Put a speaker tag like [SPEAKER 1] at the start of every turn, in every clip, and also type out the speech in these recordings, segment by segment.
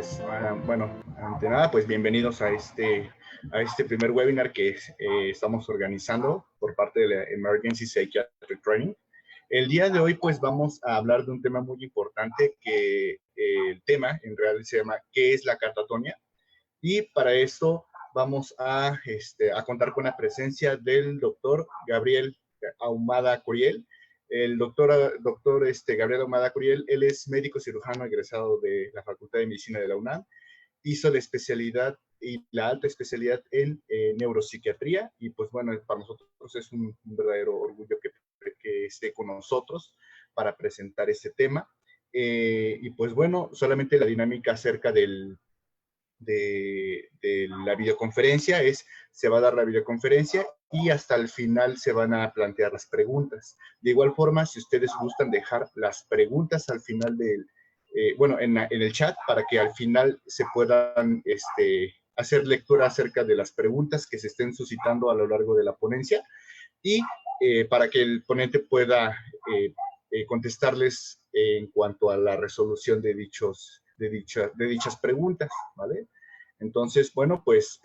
[SPEAKER 1] pues, bueno, ante nada, pues bienvenidos a este primer webinar que estamos organizando por parte de la Emergency Psychiatric Training. El día de hoy, pues, vamos a hablar de un tema muy importante que el tema, en realidad, se llama ¿qué es la catatonia? Y para esto vamos a contar con la presencia del doctor Gabriel Ahumada Curiel. El doctor Gabriel Ahumada Curiel, él es médico cirujano egresado de la Facultad de Medicina de la UNAM. Hizo la especialidad y la alta especialidad en neuropsiquiatría. Y pues bueno, para nosotros es un verdadero orgullo que esté con nosotros para presentar este tema. Y pues bueno, solamente la dinámica acerca de la videoconferencia se va a dar la videoconferencia y hasta el final se van a plantear las preguntas. De igual forma, si ustedes gustan dejar las preguntas al final en el chat, para que al final se puedan hacer lectura acerca de las preguntas que se estén suscitando a lo largo de la ponencia y para que el ponente pueda contestarles en cuanto a la resolución de dichas preguntas, ¿vale? Entonces, bueno, pues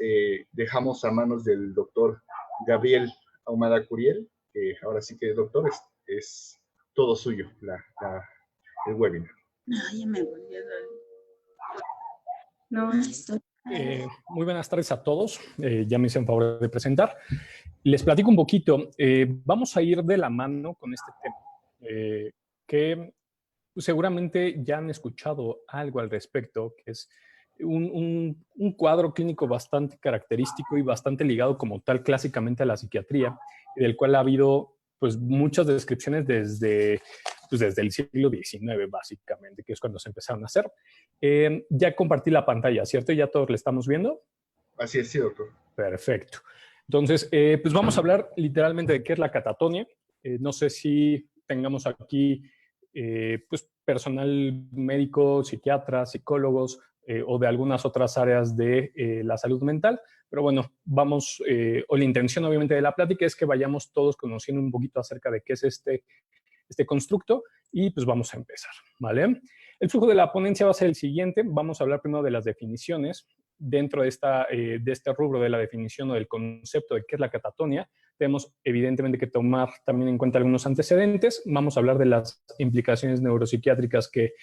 [SPEAKER 1] dejamos a manos del doctor Gabriel Ahumada Curiel, que ahora sí que, doctor, es todo suyo el webinar.
[SPEAKER 2] Ay, me volví a dar. No, estoy...
[SPEAKER 3] Muy buenas tardes a todos. Ya me hice un favor de presentar. Les platico un poquito. Vamos a ir de la mano con este tema, que seguramente ya han escuchado algo al respecto, que es un cuadro clínico bastante característico y bastante ligado como tal clásicamente a la psiquiatría, del cual ha habido pues muchas descripciones desde el siglo XIX, básicamente, que es cuando se empezaron a hacer. Ya compartí la pantalla, ¿cierto? ¿Ya todos le estamos viendo?
[SPEAKER 1] Así es, sí, doctor.
[SPEAKER 3] Perfecto. Entonces, pues vamos a hablar literalmente de qué es la catatonia. No sé si tengamos aquí pues personal médico, psiquiatras, psicólogos o de algunas otras áreas de la salud mental. Pero bueno, vamos, o la intención obviamente de la plática es que vayamos todos conociendo un poquito acerca de qué es este constructo y pues vamos a empezar, ¿vale? El flujo de la ponencia va a ser el siguiente. Vamos a hablar primero de las definiciones. Dentro de este rubro de la definición o del concepto de qué es la catatonia, tenemos evidentemente que tomar también en cuenta algunos antecedentes. Vamos a hablar de las implicaciones neuropsiquiátricas que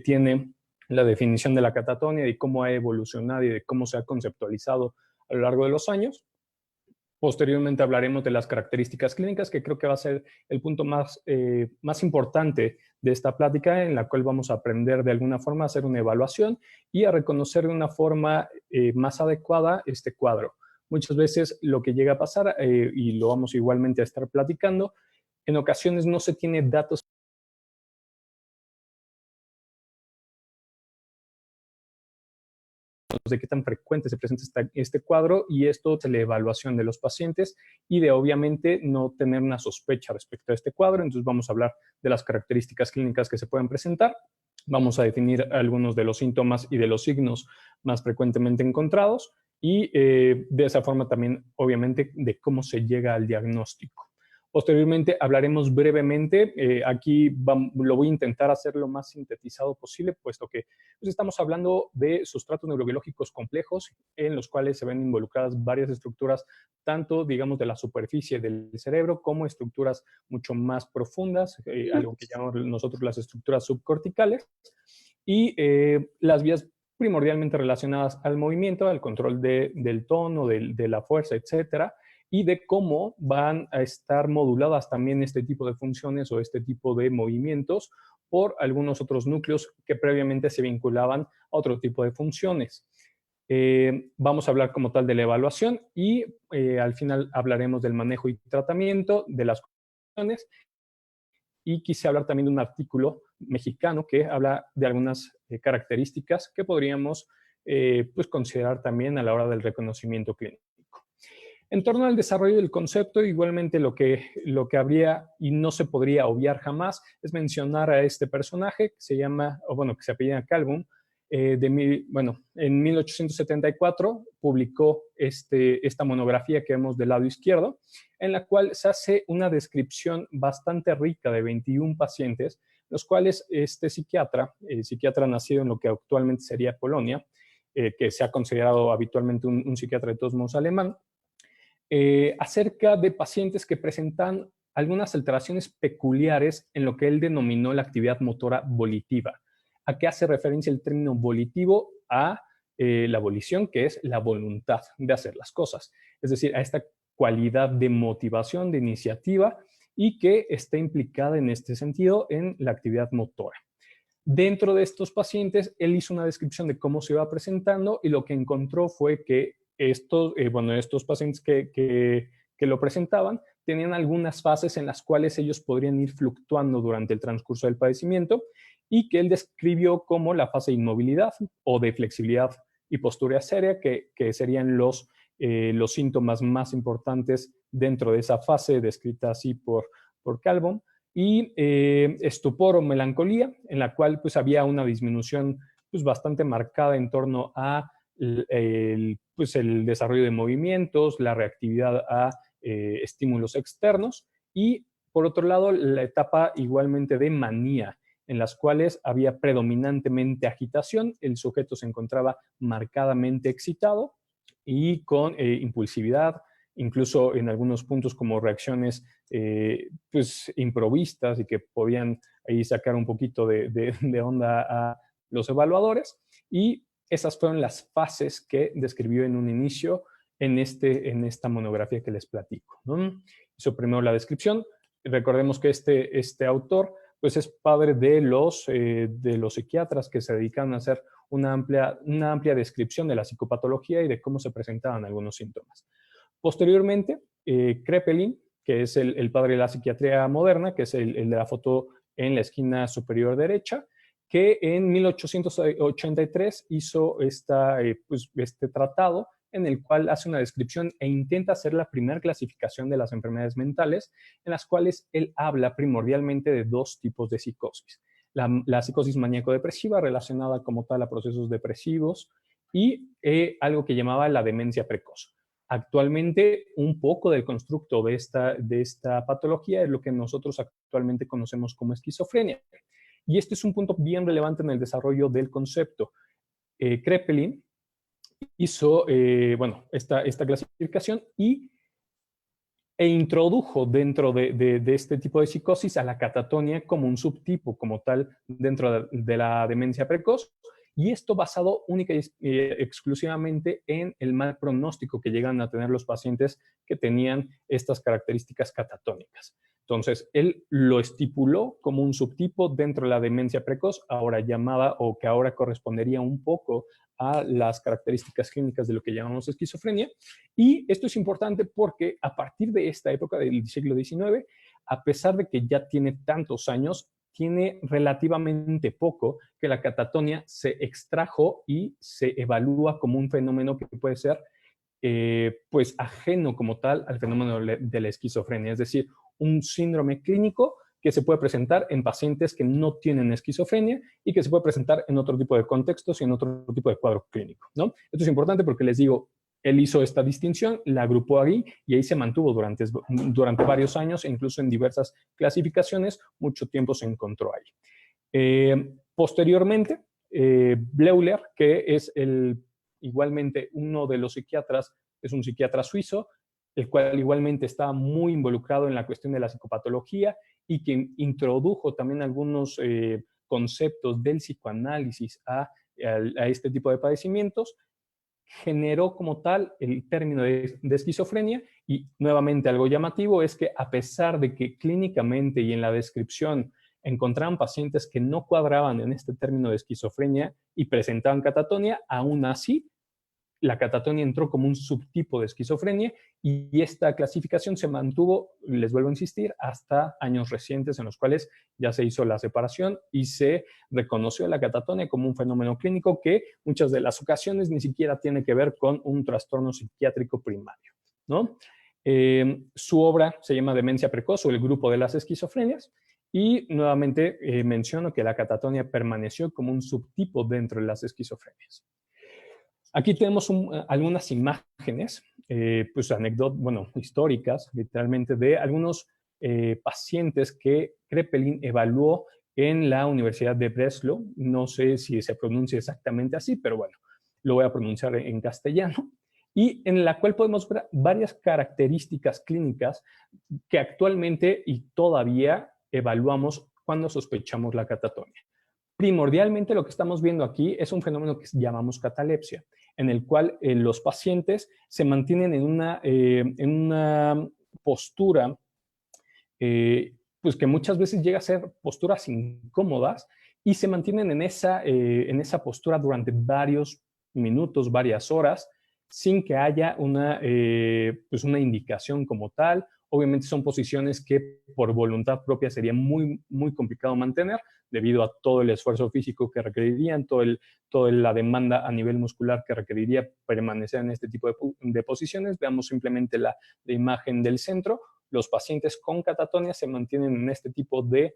[SPEAKER 3] tiene la definición de la catatonia y cómo ha evolucionado y de cómo se ha conceptualizado a lo largo de los años. Posteriormente hablaremos de las características clínicas, que creo que va a ser el punto más importante de esta plática, en la cual vamos a aprender de alguna forma a hacer una evaluación y a reconocer de una forma más adecuada este cuadro. Muchas veces lo que llega a pasar, y lo vamos igualmente a estar platicando, en ocasiones no se tiene datos de qué tan frecuente se presenta este cuadro, y esto es la evaluación de los pacientes y de obviamente no tener una sospecha respecto a este cuadro. Entonces vamos a hablar de las características clínicas que se pueden presentar, vamos a definir algunos de los síntomas y de los signos más frecuentemente encontrados y de esa forma también obviamente de cómo se llega al diagnóstico. Posteriormente hablaremos brevemente, aquí lo voy a intentar hacer lo más sintetizado posible, puesto que pues, estamos hablando de sustratos neurobiológicos complejos en los cuales se ven involucradas varias estructuras, tanto digamos de la superficie del cerebro como estructuras mucho más profundas, algo que llamamos nosotros las estructuras subcorticales, y las vías primordialmente relacionadas al movimiento, al control del tono, de la fuerza, etcétera, y de cómo van a estar moduladas también este tipo de funciones o este tipo de movimientos por algunos otros núcleos que previamente se vinculaban a otro tipo de funciones. Vamos a hablar como tal de la evaluación y al final hablaremos del manejo y tratamiento de las funciones, y quise hablar también de un artículo mexicano que habla de algunas características que podríamos pues considerar también a la hora del reconocimiento clínico. En torno al desarrollo del concepto, igualmente lo que habría y no se podría obviar jamás es mencionar a este personaje que se llama, o bueno, que se apellida Calhoun. En 1874 publicó esta monografía que vemos del lado izquierdo, en la cual se hace una descripción bastante rica de 21 pacientes, los cuales este psiquiatra nacido en lo que actualmente sería Polonia, que se ha considerado habitualmente un psiquiatra de todos modos alemán, acerca de pacientes que presentan algunas alteraciones peculiares en lo que él denominó la actividad motora volitiva. ¿A qué hace referencia el término volitivo? A la volición, que es la voluntad de hacer las cosas. Es decir, a esta cualidad de motivación, de iniciativa, y que está implicada en este sentido en la actividad motora. Dentro de estos pacientes, él hizo una descripción de cómo se iba presentando y lo que encontró fue que estos pacientes que lo presentaban tenían algunas fases en las cuales ellos podrían ir fluctuando durante el transcurso del padecimiento y que él describió como la fase de inmovilidad o de flexibilidad y postura seria, que serían los síntomas más importantes dentro de esa fase descrita así por Calvo, y estupor o melancolía, en la cual pues había una disminución pues bastante marcada en torno a el desarrollo de movimientos, la reactividad a estímulos externos, y por otro lado la etapa igualmente de manía, en las cuales había predominantemente agitación, el sujeto se encontraba marcadamente excitado y con impulsividad, incluso en algunos puntos como reacciones pues improvistas y que podían ahí sacar un poquito de onda a los evaluadores. Y esas fueron las fases que describió en un inicio en esta monografía que les platico, ¿no? Hizo primero la descripción. Recordemos que este autor pues es padre de los psiquiatras que se dedican a hacer una amplia descripción de la psicopatología y de cómo se presentaban algunos síntomas. Posteriormente, Kraepelin, que es el padre de la psiquiatría moderna, que es el de la foto en la esquina superior derecha, que en 1883 hizo este tratado en el cual hace una descripción e intenta hacer la primera clasificación de las enfermedades mentales, en las cuales él habla primordialmente de dos tipos de psicosis. La psicosis maníaco-depresiva relacionada como tal a procesos depresivos y algo que llamaba la demencia precoz. Actualmente, un poco del constructo de esta patología es lo que nosotros actualmente conocemos como esquizofrenia. Y este es un punto bien relevante en el desarrollo del concepto. Kraepelin hizo esta clasificación e introdujo dentro de este tipo de psicosis a la catatonia como un subtipo, como tal, dentro de la demencia precoz, y esto basado única y exclusivamente en el mal pronóstico que llegan a tener los pacientes que tenían estas características catatónicas. Entonces, él lo estipuló como un subtipo dentro de la demencia precoz, ahora llamada o que ahora correspondería un poco a las características clínicas de lo que llamamos esquizofrenia. Y esto es importante porque a partir de esta época del siglo XIX, a pesar de que ya tiene tantos años, tiene relativamente poco que la catatonia se extrajo y se evalúa como un fenómeno que puede ser pues ajeno como tal al fenómeno de la esquizofrenia, es decir, un síndrome clínico que se puede presentar en pacientes que no tienen esquizofrenia y que se puede presentar en otro tipo de contextos y en otro tipo de cuadro clínico, ¿no? Esto es importante porque les digo, él hizo esta distinción, la agrupó ahí y ahí se mantuvo durante varios años e incluso en diversas clasificaciones, mucho tiempo se encontró ahí. Posteriormente, Bleuler, que es igualmente uno de los psiquiatras, es un psiquiatra suizo, el cual igualmente estaba muy involucrado en la cuestión de la psicopatología y que introdujo también algunos conceptos del psicoanálisis a este tipo de padecimientos, generó como tal el término de esquizofrenia. Y nuevamente algo llamativo es que a pesar de que clínicamente y en la descripción encontraban pacientes que no cuadraban en este término de esquizofrenia y presentaban catatonia, aún así la catatonia entró como un subtipo de esquizofrenia y esta clasificación se mantuvo, les vuelvo a insistir, hasta años recientes en los cuales ya se hizo la separación y se reconoció la catatonia como un fenómeno clínico que muchas de las ocasiones ni siquiera tiene que ver con un trastorno psiquiátrico primario, ¿no? Su obra se llama Demencia Precoz o el grupo de las esquizofrenias y nuevamente menciono que la catatonia permaneció como un subtipo dentro de las esquizofrenias. Aquí tenemos algunas imágenes, pues históricas, literalmente, de algunos pacientes que Kraepelin evaluó en la Universidad de Breslau. No sé si se pronuncia exactamente así, pero bueno, lo voy a pronunciar en castellano. Y en la cual podemos ver varias características clínicas que actualmente y todavía evaluamos cuando sospechamos la catatonia. Primordialmente lo que estamos viendo aquí es un fenómeno que llamamos catalepsia, en el cual los pacientes se mantienen en una postura pues que muchas veces llega a ser posturas incómodas y se mantienen en esa postura durante varios minutos, varias horas, sin que haya pues una indicación como tal. Obviamente son posiciones que por voluntad propia sería muy, muy complicado mantener debido a todo el esfuerzo físico que requerirían, toda la demanda a nivel muscular que requeriría permanecer en este tipo de posiciones. Veamos simplemente la imagen del centro. Los pacientes con catatonia se mantienen en este tipo de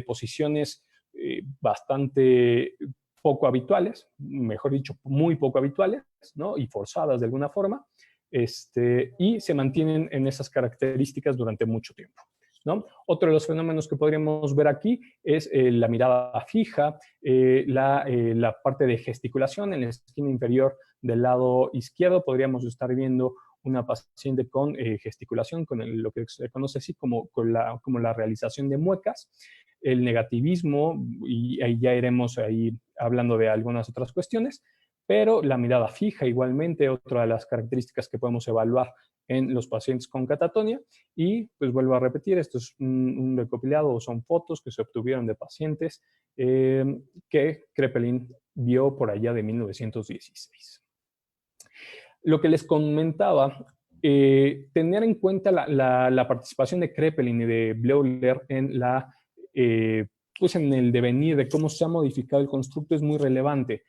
[SPEAKER 3] posiciones bastante poco habituales, mejor dicho, muy poco habituales, ¿no? Y forzadas de alguna forma, y se mantienen en esas características durante mucho tiempo, ¿no? Otro de los fenómenos que podríamos ver aquí es la mirada fija, la parte de gesticulación en la esquina inferior del lado izquierdo. Podríamos estar viendo una paciente con gesticulación, con lo que se conoce así como la realización de muecas, el negativismo, y ahí ya iremos ahí hablando de algunas otras cuestiones, pero la mirada fija igualmente, otra de las características que podemos evaluar en los pacientes con catatonia. Y pues vuelvo a repetir, esto es un recopilado o son fotos que se obtuvieron de pacientes que Kraepelin vio por allá de 1916. Lo que les comentaba, tener en cuenta la participación de Kraepelin y de Bleuler pues en el devenir de cómo se ha modificado el constructo es muy relevante.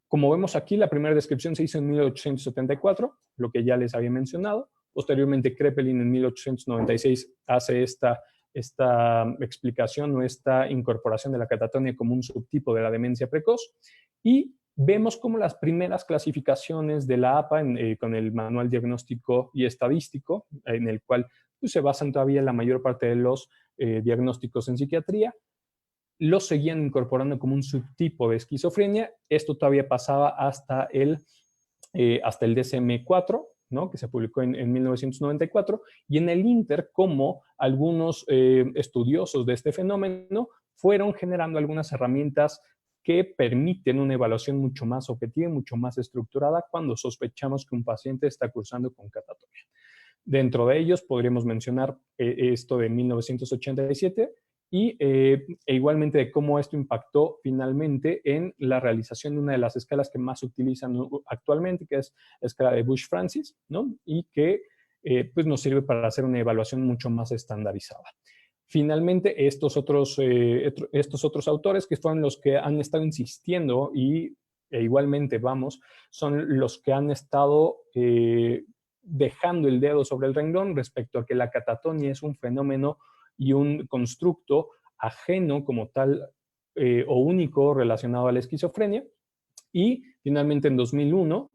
[SPEAKER 3] Como vemos aquí, la primera descripción se hizo en 1874, lo que ya les había mencionado. Posteriormente, Kraepelin en 1896 hace esta explicación o esta incorporación de la catatonia como un subtipo de la demencia precoz. Y vemos como las primeras clasificaciones de la APA con el Manual Diagnóstico y Estadístico, en el cual pues, se basan todavía la mayor parte de los diagnósticos en psiquiatría, los seguían incorporando como un subtipo de esquizofrenia. Esto todavía pasaba hasta el DSM-4, ¿no? Que se publicó en 1994, y en el Inter, como algunos estudiosos de este fenómeno fueron generando algunas herramientas que permiten una evaluación mucho más objetiva y mucho más estructurada cuando sospechamos que un paciente está cursando con catatonia. Dentro de ellos podríamos mencionar esto de 1987 e igualmente de cómo esto impactó finalmente en la realización de una de las escalas que más se utilizan actualmente, que es la escala de Bush-Francis, ¿no? Y que pues nos sirve para hacer una evaluación mucho más estandarizada. Finalmente, estos otros autores, que fueron los que han estado insistiendo e igualmente, son los que han estado dejando el dedo sobre el renglón respecto a que la catatonia es un fenómeno y un constructo ajeno como tal o único relacionado a la esquizofrenia. Y finalmente en 2001,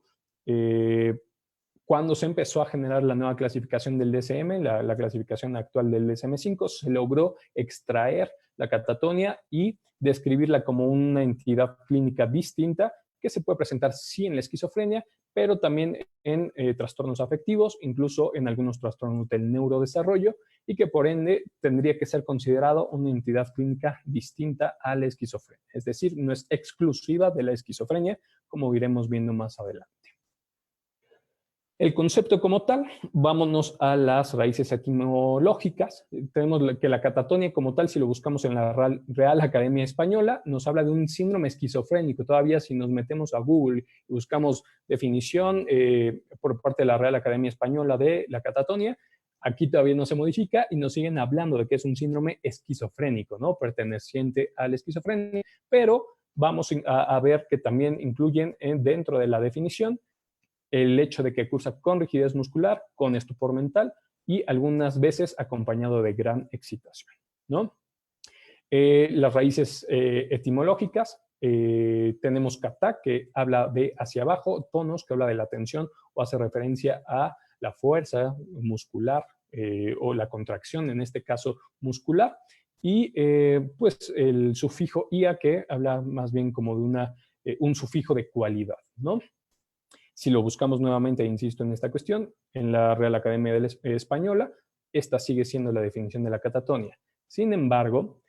[SPEAKER 3] cuando se empezó a generar la nueva clasificación del DSM, la clasificación actual del DSM-5, se logró extraer la catatonia y describirla como una entidad clínica distinta que se puede presentar sí en la esquizofrenia, pero también en trastornos afectivos, incluso en algunos trastornos del neurodesarrollo, y que por ende tendría que ser considerado una entidad clínica distinta a la esquizofrenia. Es decir, no es exclusiva de la esquizofrenia, como iremos viendo más adelante. El concepto como tal, vámonos a las raíces etimológicas. Tenemos que la catatonia como tal, si lo buscamos en la Real Academia Española, nos habla de un síndrome esquizofrénico. Todavía si nos metemos a Google y buscamos definición por parte de la Real Academia Española de la catatonia, aquí todavía no se modifica y nos siguen hablando de que es un síndrome esquizofrénico, ¿no? Perteneciente a la esquizofrenia, pero vamos a ver que también incluyen dentro de la definición el hecho de que cursa con rigidez muscular, con estupor mental y algunas veces acompañado de gran excitación, ¿no? Las raíces etimológicas, tenemos kata, que habla de hacia abajo, tonos, que habla de la tensión o hace referencia a la fuerza muscular o la contracción, en este caso muscular, y pues el sufijo ia, que habla más bien como de un sufijo de cualidad, ¿no? Si lo buscamos nuevamente, insisto en esta cuestión, en la Real Academia Española, esta sigue siendo la definición de la catatonia. Sin embargo,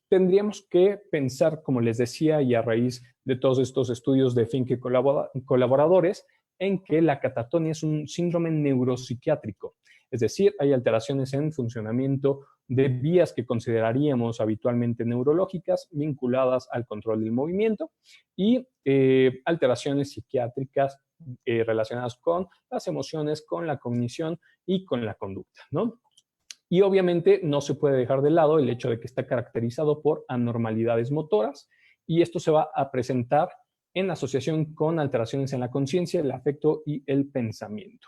[SPEAKER 3] tendríamos que pensar, como les decía, y a raíz de todos estos estudios de Fink y colaboradores, en que la catatonia es un síndrome neuropsiquiátrico. Es decir, hay alteraciones en funcionamiento de vías que consideraríamos habitualmente neurológicas vinculadas al control del movimiento y alteraciones psiquiátricas relacionadas con las emociones, con la cognición y con la conducta, ¿no? Y obviamente no se puede dejar de lado el hecho de que está caracterizado por anormalidades motoras y esto se va a presentar en asociación con alteraciones en la conciencia, el afecto y el pensamiento.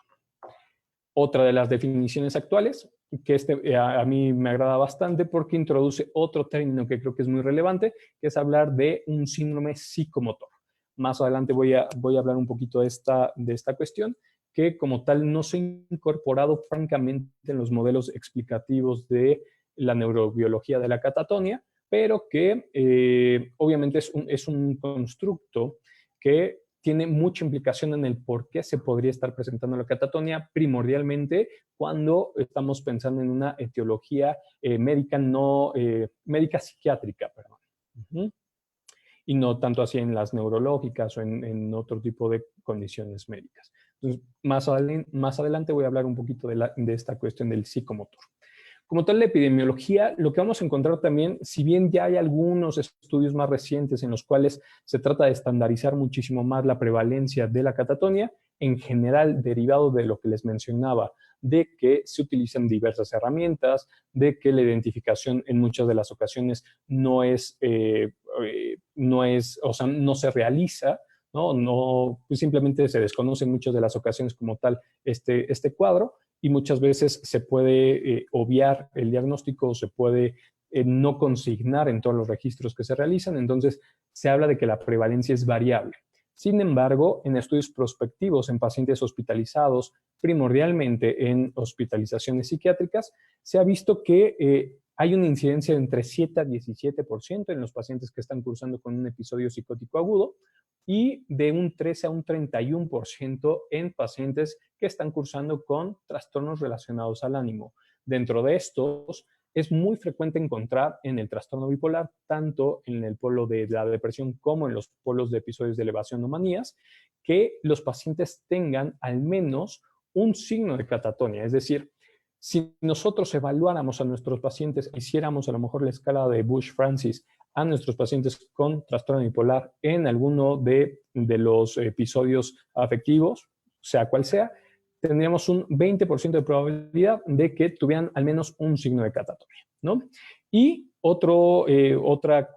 [SPEAKER 3] Otra de las definiciones actuales, que a mí me agrada bastante porque introduce otro término que creo que es muy relevante, que es hablar de un síndrome psicomotor. Más adelante voy a hablar un poquito de esta cuestión, que como tal no se ha incorporado francamente en los modelos explicativos de la neurobiología de la catatonia, pero que obviamente es un constructo que tiene mucha implicación en el por qué se podría estar presentando la catatonia, primordialmente cuando estamos pensando en una etiología médica, médica psiquiátrica, perdón. Y no tanto así en las neurológicas o en otro tipo de condiciones médicas. Entonces, más adelante voy a hablar un poquito de esta cuestión del psicomotor. Como tal, la epidemiología, lo que vamos a encontrar también, si bien ya hay algunos estudios más recientes en los cuales se trata de estandarizar muchísimo más la prevalencia de la catatonia, en general derivado de lo que les mencionaba, de que se utilizan diversas herramientas, de que la identificación en muchas de las ocasiones no se realiza, ¿no? Pues simplemente se desconoce en muchas de las ocasiones como tal este cuadro, y muchas veces se puede obviar el diagnóstico, se puede no consignar en todos los registros que se realizan, entonces se habla de que la prevalencia es variable. Sin embargo, en estudios prospectivos en pacientes hospitalizados, primordialmente en hospitalizaciones psiquiátricas, se ha visto que hay una incidencia de entre 7 a 17% en los pacientes que están cursando con un episodio psicótico agudo y de un 13 a un 31% en pacientes que están cursando con trastornos relacionados al ánimo. Dentro de estos, es muy frecuente encontrar en el trastorno bipolar, tanto en el polo de la depresión como en los polos de episodios de elevación o manías, que los pacientes tengan al menos un signo de catatonia. Es decir, si nosotros evaluáramos a nuestros pacientes, hiciéramos a lo mejor la escala de Bush-Francis a nuestros pacientes con trastorno bipolar en alguno de los episodios afectivos, sea cual sea, tendríamos un 20% de probabilidad de que tuvieran al menos un signo de catatonia, ¿no? Y otra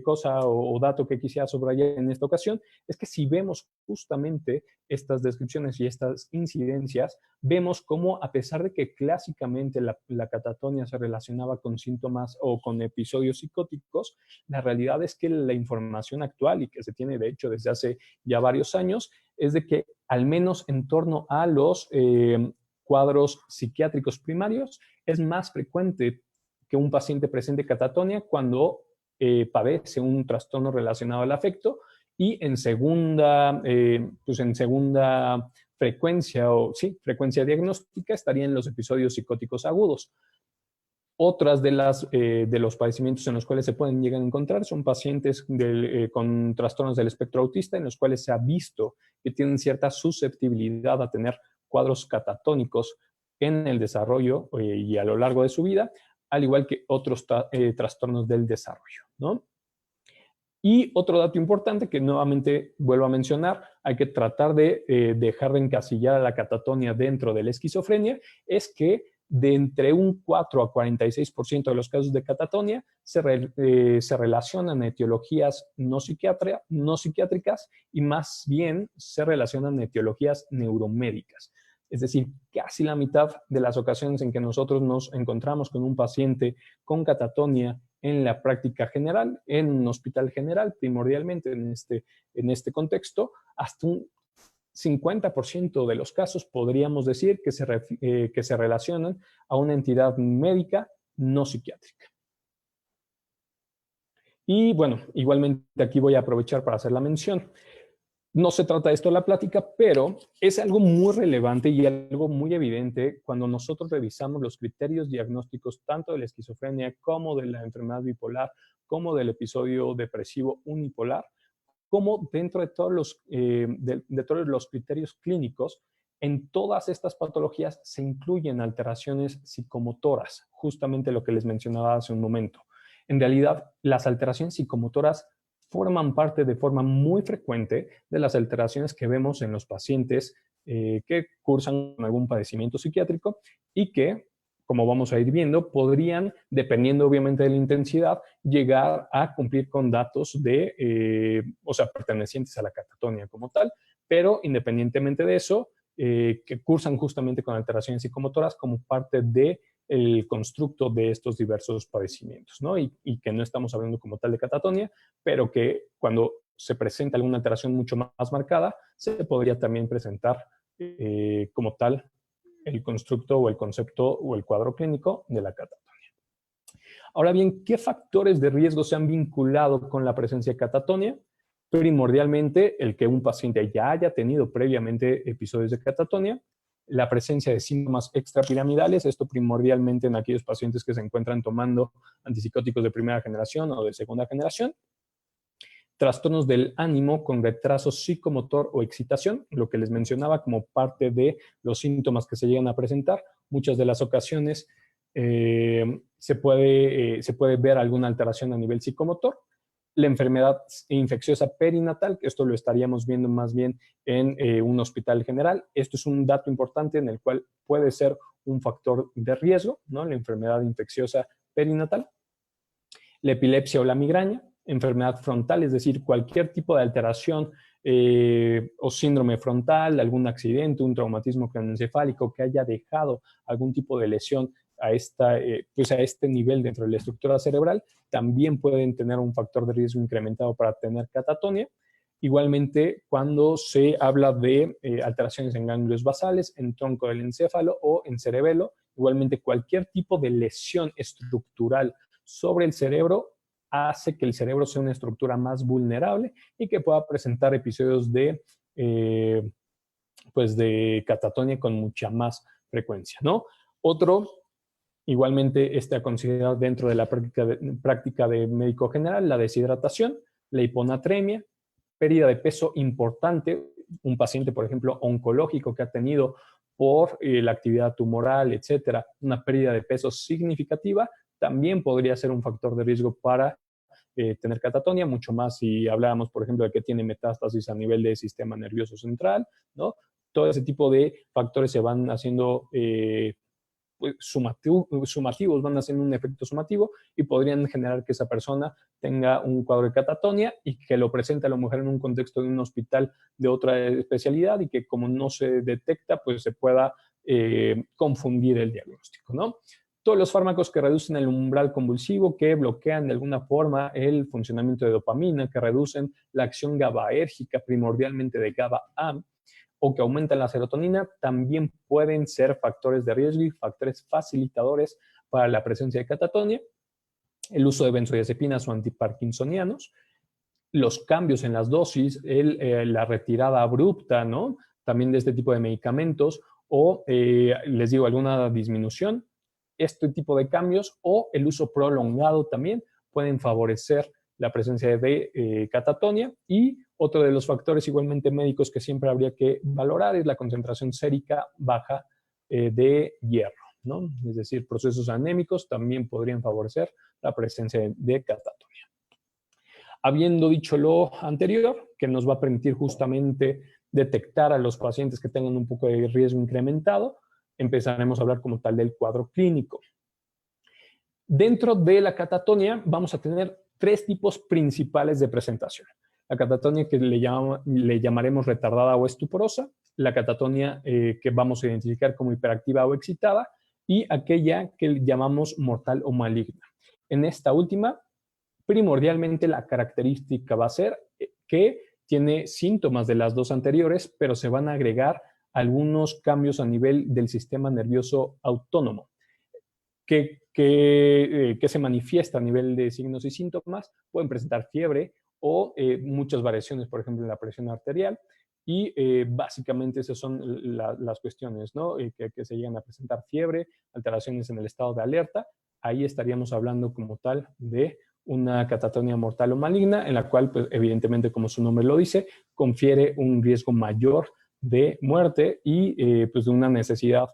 [SPEAKER 3] cosa o dato que quisiera subrayar en esta ocasión es que si vemos justamente estas descripciones y estas incidencias, vemos cómo a pesar de que clásicamente la catatonia se relacionaba con síntomas o con episodios psicóticos, la realidad es que la información actual y que se tiene de hecho desde hace ya varios años es de que al menos en torno a los cuadros psiquiátricos primarios es más frecuente que un paciente presente catatonia cuando padece un trastorno relacionado al afecto y en segunda frecuencia diagnóstica estarían los episodios psicóticos agudos. Otras de los padecimientos en los cuales se pueden llegar a encontrar son pacientes con trastornos del espectro autista en los cuales se ha visto que tienen cierta susceptibilidad a tener cuadros catatónicos en el desarrollo y a lo largo de su vida, al igual que otros trastornos del desarrollo, ¿no? Y otro dato importante que nuevamente vuelvo a mencionar, hay que tratar de dejar de encasillar a la catatonia dentro de la esquizofrenia, es que de entre un 4 a 46% de los casos de catatonia se relacionan a etiologías no psiquiátricas y más bien se relacionan a etiologías neuromédicas. Es decir, casi la mitad de las ocasiones en que nosotros nos encontramos con un paciente con catatonia en la práctica general, en un hospital general, primordialmente en este contexto, hasta un 50% de los casos podríamos decir que se relacionan a una entidad médica no psiquiátrica. Y bueno, igualmente aquí voy a aprovechar para hacer la mención. No se trata de esto la plática, pero es algo muy relevante y algo muy evidente cuando nosotros revisamos los criterios diagnósticos tanto de la esquizofrenia como de la enfermedad bipolar, como del episodio depresivo unipolar, como dentro de todos de todos los criterios clínicos, en todas estas patologías se incluyen alteraciones psicomotoras, justamente lo que les mencionaba hace un momento. En realidad, las alteraciones psicomotoras forman parte de forma muy frecuente de las alteraciones que vemos en los pacientes que cursan con algún padecimiento psiquiátrico y que, como vamos a ir viendo, podrían, dependiendo obviamente de la intensidad, llegar a cumplir con datos o sea, pertenecientes a la catatonia como tal, pero independientemente de eso, que cursan justamente con alteraciones psicomotoras como parte de el constructo de estos diversos padecimientos, ¿no? Y que no estamos hablando como tal de catatonia, pero que cuando se presenta alguna alteración mucho más marcada, se podría también presentar como tal el constructo o el concepto o el cuadro clínico de la catatonia. Ahora bien, ¿qué factores de riesgo se han vinculado con la presencia de catatonia? Primordialmente, el que un paciente ya haya tenido previamente episodios de catatonia, la presencia de síntomas extrapiramidales, esto primordialmente en aquellos pacientes que se encuentran tomando antipsicóticos de primera generación o de segunda generación, trastornos del ánimo con retraso psicomotor o excitación, lo que les mencionaba como parte de los síntomas que se llegan a presentar. Muchas de las ocasiones se puede ver alguna alteración a nivel psicomotor. La enfermedad infecciosa perinatal, que esto lo estaríamos viendo más bien en un hospital general. Esto es un dato importante en el cual puede ser un factor de riesgo, ¿no? La enfermedad infecciosa perinatal. La epilepsia o la migraña, enfermedad frontal, es decir, cualquier tipo de alteración o síndrome frontal, algún accidente, un traumatismo craneoencefálico que haya dejado algún tipo de lesión a este nivel dentro de la estructura cerebral, también pueden tener un factor de riesgo incrementado para tener catatonia. Igualmente, cuando se habla de alteraciones en ganglios basales, en tronco del encéfalo o en cerebelo, igualmente cualquier tipo de lesión estructural sobre el cerebro hace que el cerebro sea una estructura más vulnerable y que pueda presentar episodios de catatonia con mucha más frecuencia, ¿no? Otro, igualmente, a considerar dentro de la práctica de médico general, la deshidratación, la hiponatremia, pérdida de peso importante, un paciente, por ejemplo, oncológico que ha tenido por la actividad tumoral, etcétera, una pérdida de peso significativa, también podría ser un factor de riesgo para tener catatonia, mucho más si hablábamos, por ejemplo, de que tiene metástasis a nivel del sistema nervioso central, ¿no? Todo ese tipo de factores se van haciendo sumativos, van haciendo un efecto sumativo y podrían generar que esa persona tenga un cuadro de catatonia y que lo presente a la mujer en un contexto de un hospital de otra especialidad y que como no se detecta, pues se pueda confundir el diagnóstico, ¿no? Todos los fármacos que reducen el umbral convulsivo, que bloquean de alguna forma el funcionamiento de dopamina, que reducen la acción GABAérgica, primordialmente de GABA-A, o que aumentan la serotonina, también pueden ser factores de riesgo y factores facilitadores para la presencia de catatonia. El uso de benzodiazepinas o antiparkinsonianos, los cambios en las dosis, la retirada abrupta, ¿no? También de este tipo de medicamentos, o les digo, alguna disminución. Este tipo de cambios o el uso prolongado también pueden favorecer la presencia de catatonia. Y otro de los factores igualmente médicos que siempre habría que valorar es la concentración sérica baja de hierro, ¿no? Es decir, procesos anémicos también podrían favorecer la presencia de catatonia. Habiendo dicho lo anterior, que nos va a permitir justamente detectar a los pacientes que tengan un poco de riesgo incrementado, empezaremos a hablar como tal del cuadro clínico. Dentro de la catatonia vamos a tener tres tipos principales de presentación. La catatonia que le llamaremos retardada o estuporosa, la catatonia que vamos a identificar como hiperactiva o excitada y aquella que llamamos mortal o maligna. En esta última, primordialmente la característica va a ser que tiene síntomas de las dos anteriores, pero se van a agregar algunos cambios a nivel del sistema nervioso autónomo. ¿Qué que se manifiesta a nivel de signos y síntomas. Pueden presentar fiebre o muchas variaciones, por ejemplo, en la presión arterial. Y básicamente esas son las cuestiones, ¿no? Que se llegan a presentar fiebre, alteraciones en el estado de alerta. Ahí estaríamos hablando como tal de una catatonia mortal o maligna, en la cual, pues, evidentemente, como su nombre lo dice, confiere un riesgo mayor de muerte y pues de una necesidad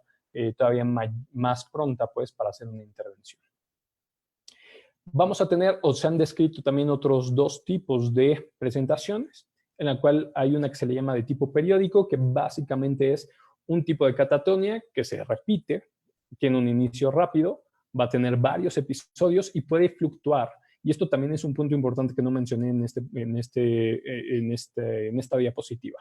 [SPEAKER 3] todavía más pronta, pues, para hacer una intervención. Vamos a tener, o se han descrito también otros dos tipos de presentaciones, en la cual hay una que se le llama de tipo periódico, que básicamente es un tipo de catatonia que se repite, tiene un inicio rápido, va a tener varios episodios y puede fluctuar. Y esto también es un punto importante que no mencioné en esta diapositiva.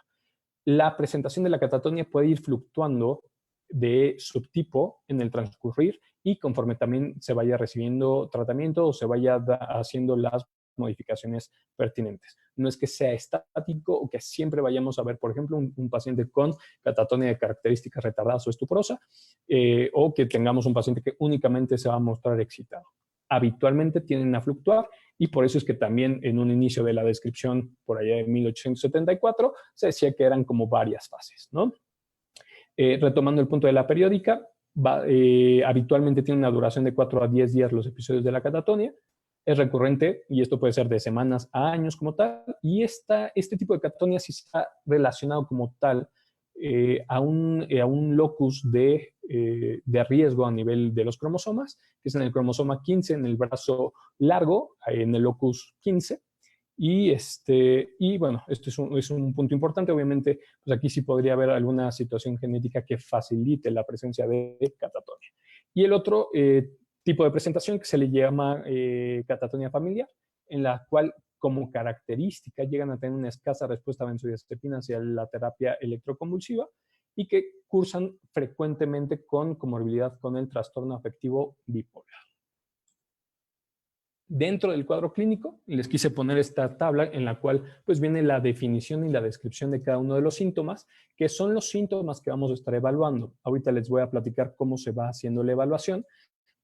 [SPEAKER 3] La presentación de la catatonia puede ir fluctuando de subtipo en el transcurrir y conforme también se vaya recibiendo tratamiento o se vaya haciendo las modificaciones pertinentes. No es que sea estático o que siempre vayamos a ver, por ejemplo, un paciente con catatonia de características retardadas o estupurosa, o que tengamos un paciente que únicamente se va a mostrar excitado. Habitualmente tienden a fluctuar y por eso es que también en un inicio de la descripción, por allá de 1874, se decía que eran como varias fases, ¿no? Retomando el punto de la periódica, habitualmente tiene una duración de 4 a 10 días los episodios de la catatonia. Es recurrente, y esto puede ser de semanas a años como tal, y este tipo de catatonia sí está relacionado como tal a un locus de riesgo a nivel de los cromosomas, que es en el cromosoma 15, en el brazo largo, en el locus 15. Y bueno, esto es un punto importante. Obviamente, pues aquí sí podría haber alguna situación genética que facilite la presencia de catatonia. Y el otro tipo de presentación que se le llama catatonia familiar, en la cual como característica llegan a tener una escasa respuesta a benzodiazepinas y a la terapia electroconvulsiva y que cursan frecuentemente con comorbilidad con el trastorno afectivo bipolar. Dentro del cuadro clínico, les quise poner esta tabla en la cual pues viene la definición y la descripción de cada uno de los síntomas, que son los síntomas que vamos a estar evaluando. Ahorita les voy a platicar cómo se va haciendo la evaluación,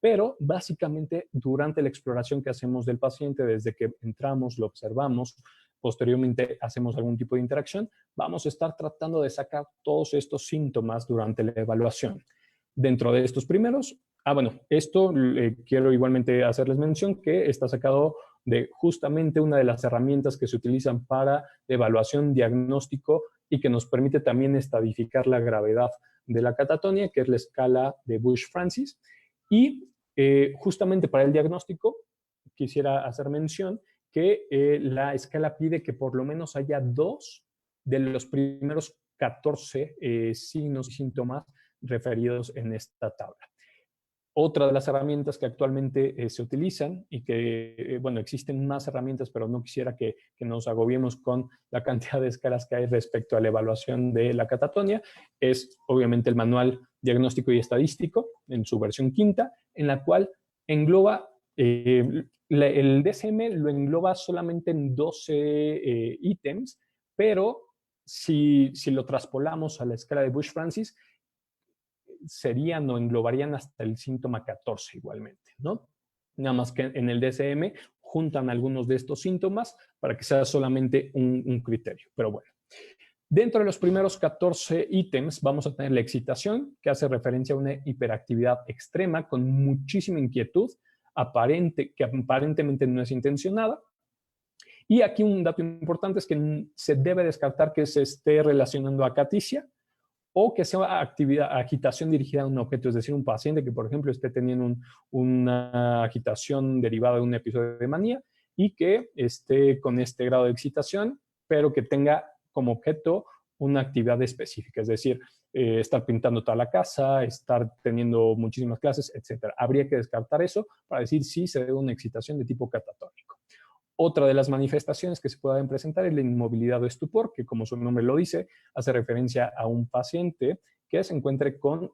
[SPEAKER 3] pero básicamente durante la exploración que hacemos del paciente, desde que entramos, lo observamos, posteriormente hacemos algún tipo de interacción, vamos a estar tratando de sacar todos estos síntomas durante la evaluación. Dentro de estos primeros, bueno, esto quiero igualmente hacerles mención que está sacado de justamente una de las herramientas que se utilizan para evaluación, diagnóstico y que nos permite también estadificar la gravedad de la catatonia, que es la escala de Bush-Francis. Y justamente para el diagnóstico quisiera hacer mención que la escala pide que por lo menos haya 2 de los primeros 14 signos y síntomas referidos en esta tabla. Otra de las herramientas que actualmente se utilizan y que, bueno, existen más herramientas, pero no quisiera que nos agobiemos con la cantidad de escalas que hay respecto a la evaluación de la catatonia, es obviamente el Manual Diagnóstico y Estadístico en su versión quinta, en la cual engloba, el DSM lo engloba solamente en 12 ítems, pero si lo traspolamos a la escala de Bush-Francis, serían o englobarían hasta el síntoma 14 igualmente, ¿no? Nada más que en el DSM juntan algunos de estos síntomas para que sea solamente un criterio, pero bueno. Dentro de los primeros 14 ítems vamos a tener la excitación, que hace referencia a una hiperactividad extrema con muchísima inquietud, que aparentemente no es intencionada. Y aquí un dato importante es que se debe descartar que se esté relacionando a acaticia, o que sea agitación dirigida a un objeto, es decir, un paciente que, por ejemplo, esté teniendo una agitación derivada de un episodio de manía y que esté con este grado de excitación, pero que tenga como objeto una actividad específica, es decir, estar pintando toda la casa, estar teniendo muchísimas clases, etc. Habría que descartar eso para decir si se debe a una excitación de tipo catatónico. Otra de las manifestaciones que se pueden presentar es la inmovilidad o estupor, que como su nombre lo dice, hace referencia a un paciente que se encuentre con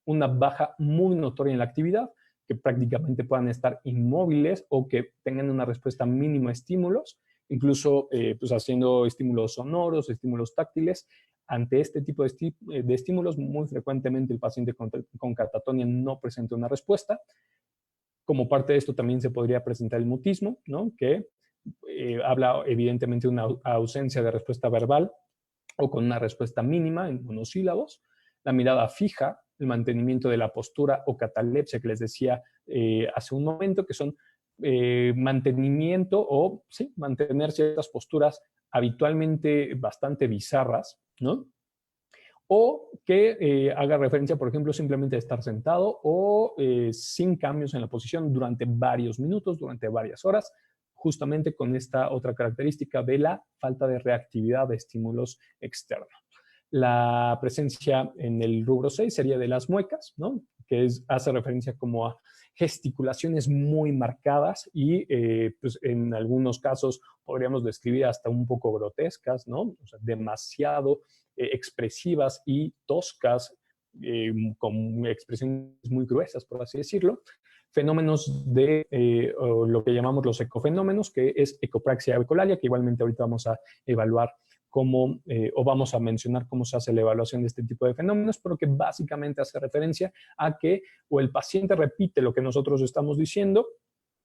[SPEAKER 3] una baja muy notoria en la actividad, que prácticamente puedan estar inmóviles o que tengan una respuesta mínima a estímulos, incluso pues haciendo estímulos sonoros, estímulos táctiles. Ante este tipo de estímulos, muy frecuentemente el paciente con catatonia no presenta una respuesta. Como parte de esto también se podría presentar el mutismo, ¿no? Que habla evidentemente de una ausencia de respuesta verbal o con una respuesta mínima en monosílabos. La mirada fija, el mantenimiento de la postura o catalepsia que les decía hace un momento, que son mantenimiento o sí, mantener ciertas posturas habitualmente bastante bizarras, ¿no? O que haga referencia, por ejemplo, simplemente a estar sentado o sin cambios en la posición durante varios minutos, durante varias horas, justamente con esta otra característica de la falta de reactividad de estímulos externos. La presencia en el rubro 6 sería de las muecas, ¿no? Que hace referencia como a gesticulaciones muy marcadas y pues en algunos casos podríamos describir hasta un poco grotescas, ¿no? O sea, demasiado expresivas y toscas, con expresiones muy gruesas, por así decirlo. Fenómenos de lo que llamamos los ecofenómenos, que es ecopraxia ecolalia, que igualmente ahorita vamos a evaluar cómo, o vamos a mencionar cómo se hace la evaluación de este tipo de fenómenos, pero que básicamente hace referencia a que o el paciente repite lo que nosotros estamos diciendo,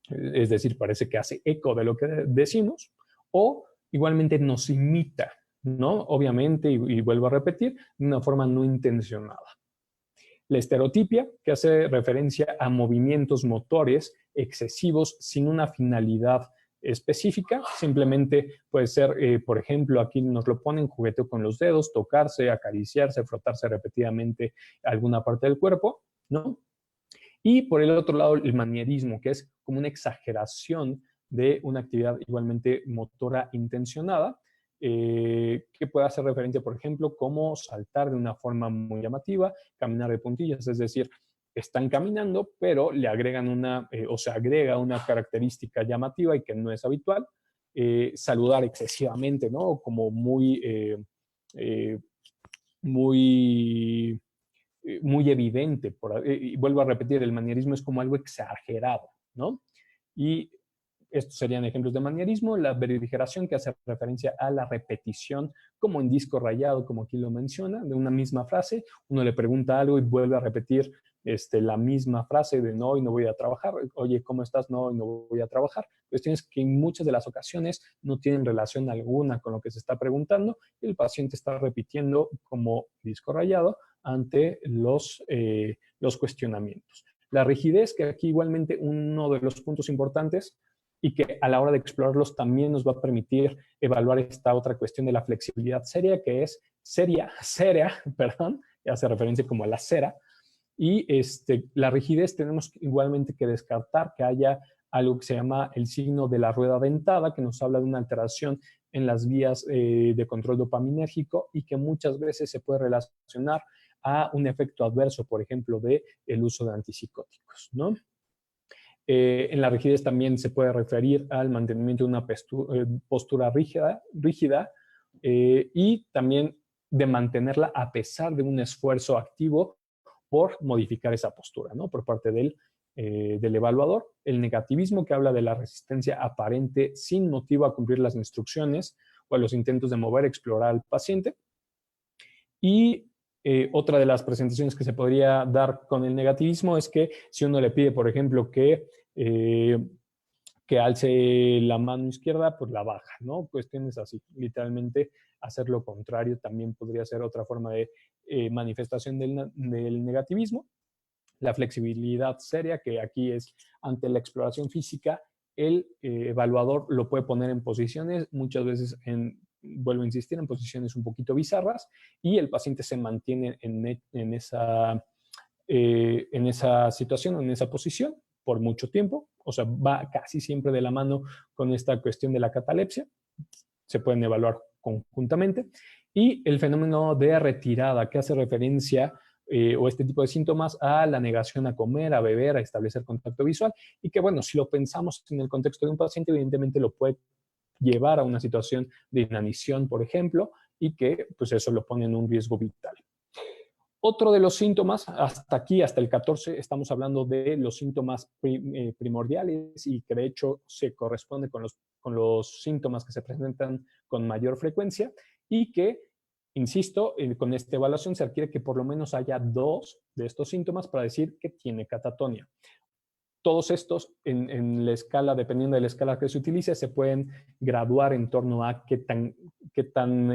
[SPEAKER 3] es decir, parece que hace eco de lo que decimos, o igualmente nos imita, ¿no? Obviamente, y vuelvo a repetir, de una forma no intencionada. La estereotipia, que hace referencia a movimientos motores excesivos sin una finalidad específica, simplemente puede ser, por ejemplo, aquí nos lo ponen, jugueteo con los dedos, tocarse, acariciarse, frotarse repetidamente alguna parte del cuerpo, ¿no? Y por el otro lado, el manierismo, que es como una exageración de una actividad igualmente motora intencionada, que puede hacer referencia, por ejemplo, como saltar de una forma muy llamativa, caminar de puntillas, es decir, están caminando, pero le agregan o se agrega una característica llamativa y que no es habitual, saludar excesivamente, ¿no? Como muy muy evidente. Y vuelvo a repetir, el manierismo es como algo exagerado, ¿no? Y estos serían ejemplos de manierismo. La beligeración, que hace referencia a la repetición, como en disco rayado, como aquí lo menciona, de una misma frase. Uno le pregunta algo y vuelve a repetir la misma frase de no, hoy no voy a trabajar. Oye, ¿cómo estás? No, hoy no voy a trabajar. Cuestiones que en muchas de las ocasiones no tienen relación alguna con lo que se está preguntando y el paciente está repitiendo como disco rayado ante los cuestionamientos. La rigidez, que aquí igualmente uno de los puntos importantes y que a la hora de explorarlos también nos va a permitir evaluar esta otra cuestión de la flexibilidad seria, que es seria, perdón, hace referencia como a la cera. Y la rigidez tenemos igualmente que descartar que haya algo que se llama el signo de la rueda dentada, que nos habla de una alteración en las vías de control dopaminérgico y que muchas veces se puede relacionar a un efecto adverso, por ejemplo, del uso de antipsicóticos, ¿no? En la rigidez también se puede referir al mantenimiento de una postura rígida y también de mantenerla a pesar de un esfuerzo activo por modificar esa postura, ¿no? Por parte del evaluador. El negativismo, que habla de la resistencia aparente sin motivo a cumplir las instrucciones o a los intentos de mover, explorar al paciente. Y otra de las presentaciones que se podría dar con el negativismo es que si uno le pide, por ejemplo, que alce la mano izquierda, pues la baja, ¿no? Cuestiones así. Literalmente hacer lo contrario también podría ser otra forma de manifestación del negativismo. La flexibilidad seria, que aquí es ante la exploración física, el evaluador lo puede poner en posiciones, muchas veces vuelvo a insistir, en posiciones un poquito bizarras, y el paciente se mantiene en esa situación, en esa posición, por mucho tiempo. O sea, va casi siempre de la mano con esta cuestión de la catalepsia. Se pueden evaluar conjuntamente. Y el fenómeno de retirada, que hace referencia o este tipo de síntomas a la negación a comer, a beber, a establecer contacto visual, y que, bueno, si lo pensamos en el contexto de un paciente, evidentemente lo puede llevar a una situación de inanición, por ejemplo, y que pues eso lo pone en un riesgo vital. Otro de los síntomas, hasta aquí, hasta el 14, estamos hablando de los síntomas primordiales y que de hecho se corresponde con los síntomas que se presentan con mayor frecuencia y que, insisto, con esta evaluación se requiere que por lo menos haya 2 de estos síntomas para decir que tiene catatonia. todos estos, en la escala, dependiendo de la escala que se utilice, se pueden graduar en torno a qué tan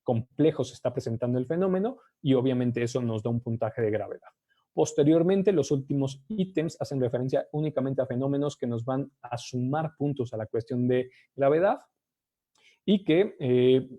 [SPEAKER 3] complejo se está presentando el fenómeno, y obviamente eso nos da un puntaje de gravedad. Posteriormente, los últimos ítems hacen referencia únicamente a fenómenos que nos van a sumar puntos a la cuestión de gravedad y que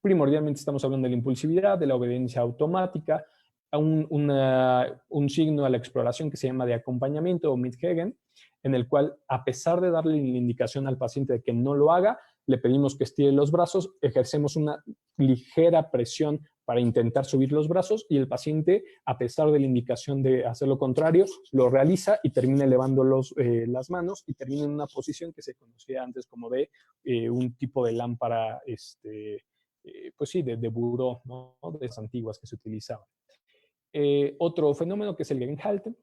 [SPEAKER 3] primordialmente estamos hablando de la impulsividad, de la obediencia automática, a un signo a la exploración que se llama de acompañamiento o Mithegen, en el cual, a pesar de darle la indicación al paciente de que no lo haga, le pedimos que estire los brazos, ejercemos una ligera presión para intentar subir los brazos y el paciente, a pesar de la indicación de hacer lo contrario, lo realiza y termina elevando las manos y termina en una posición que se conocía antes como de un tipo de lámpara, pues sí, de buró, ¿no? De las antiguas que se utilizaban. Otro fenómeno que es el Gegenhalten,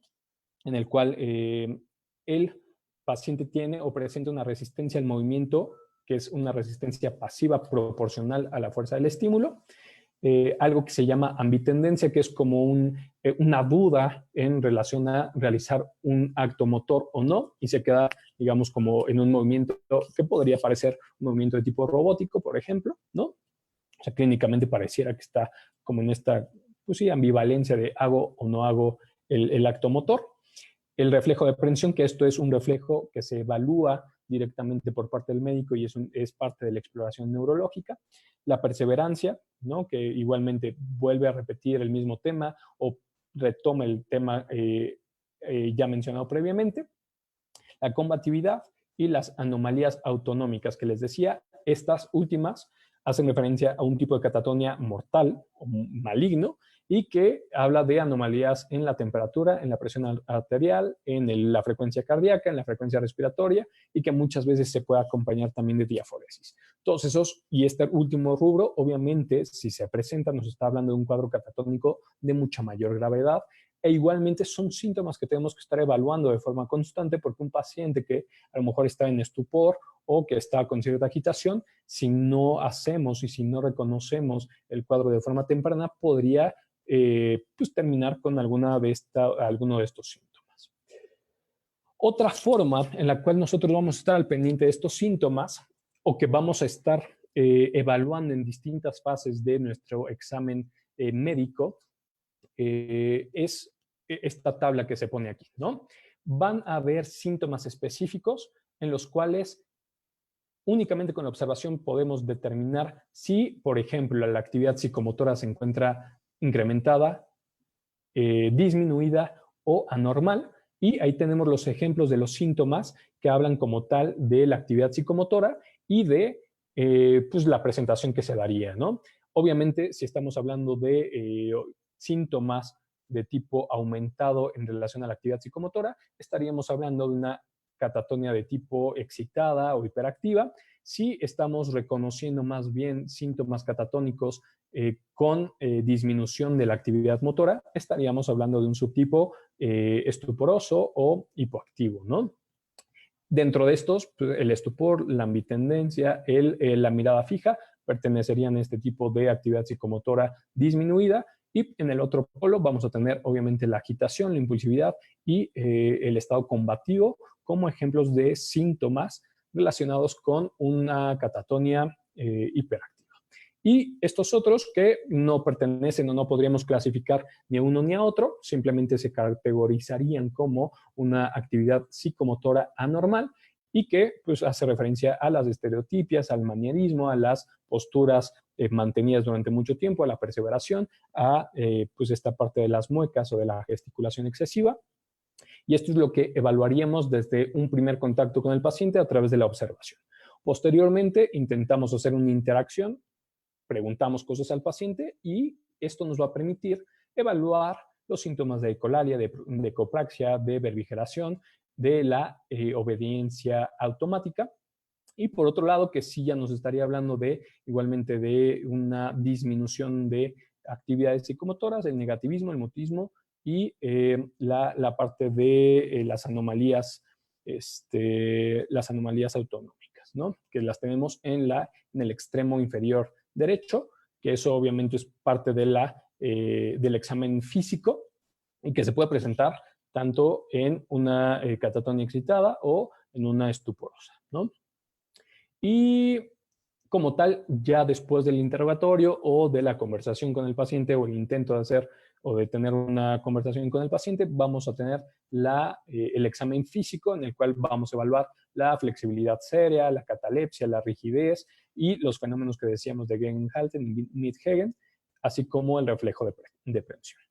[SPEAKER 3] en el cual el paciente tiene o presenta una resistencia al movimiento, que es una resistencia pasiva proporcional a la fuerza del estímulo. Algo que se llama ambitendencia, que es como una duda en relación a realizar un acto motor o no, y se queda, digamos, como en un movimiento que podría parecer un movimiento de tipo robótico, por ejemplo, ¿no? O sea, clínicamente pareciera que está como en esta, pues sí, ambivalencia de hago o no hago el acto motor. El reflejo de aprensión, que esto es un reflejo que se evalúa directamente por parte del médico y es parte de la exploración neurológica. La perseverancia, ¿no? Que igualmente vuelve a repetir el mismo tema o retoma el tema ya mencionado previamente. La combatividad y las anomalías autonómicas que les decía, estas últimas hacen referencia a un tipo de catatonia mortal o maligno y que habla de anomalías en la temperatura, en la presión arterial, en la frecuencia cardíaca, en la frecuencia respiratoria y que muchas veces se puede acompañar también de diaforesis. Todos esos, y este último rubro, obviamente, si se presenta, nos está hablando de un cuadro catatónico de mucha mayor gravedad e igualmente son síntomas que tenemos que estar evaluando de forma constante porque un paciente que a lo mejor está en estupor o que está con cierta agitación, si no hacemos y si no reconocemos el cuadro de forma temprana, podría pues terminar con alguno de estos síntomas. Otra forma en la cual nosotros vamos a estar al pendiente de estos síntomas o que vamos a estar evaluando en distintas fases de nuestro examen médico es esta tabla que se pone aquí, ¿no? Van a haber síntomas específicos en los cuales únicamente con la observación podemos determinar si, por ejemplo, la actividad psicomotora se encuentra incrementada, disminuida o anormal. Y ahí tenemos los ejemplos de los síntomas que hablan como tal de la actividad psicomotora y de pues la presentación que se daría, ¿no? Obviamente, si estamos hablando de síntomas de tipo aumentado en relación a la actividad psicomotora, estaríamos hablando de una catatonia de tipo excitada o hiperactiva. Si estamos reconociendo más bien síntomas catatónicos con disminución de la actividad motora, estaríamos hablando de un subtipo estuporoso o hipoactivo, ¿no? Dentro de estos, pues, el estupor, la ambitendencia, la mirada fija, pertenecerían a este tipo de actividad psicomotora disminuida. Y en el otro polo vamos a tener, obviamente, la agitación, la impulsividad y el estado combativo como ejemplos de síntomas relacionados con una catatonia hiperactiva. Y estos otros que no pertenecen o no podríamos clasificar ni a uno ni a otro, simplemente se categorizarían como una actividad psicomotora anormal y que pues, hace referencia a las estereotipias, al manierismo, a las posturas mantenidas durante mucho tiempo, a la perseveración, a pues esta parte de las muecas o de la gesticulación excesiva. Y esto es lo que evaluaríamos desde un primer contacto con el paciente a través de la observación. Posteriormente, intentamos hacer una interacción, preguntamos cosas al paciente y esto nos va a permitir evaluar los síntomas de ecolalia, de copraxia, de verbigeración, de la obediencia automática. Y por otro lado, que sí ya nos estaría hablando de igualmente de una disminución de actividades psicomotoras, el negativismo, el mutismo y la parte de las anomalías autonómicas, ¿no? Que las tenemos en el extremo inferior derecho, que eso obviamente es parte del examen físico y que se puede presentar tanto en una catatonia excitada o en una estuporosa, ¿no? Y como tal, ya después del interrogatorio o de la conversación con el paciente o el intento de hacer o de tener una conversación con el paciente, vamos a tener el examen físico en el cual vamos a evaluar la flexibilidad sérea, la catalepsia, la rigidez y los fenómenos que decíamos de Gegenhalten y Mid-Hagen, así como el reflejo de prensión.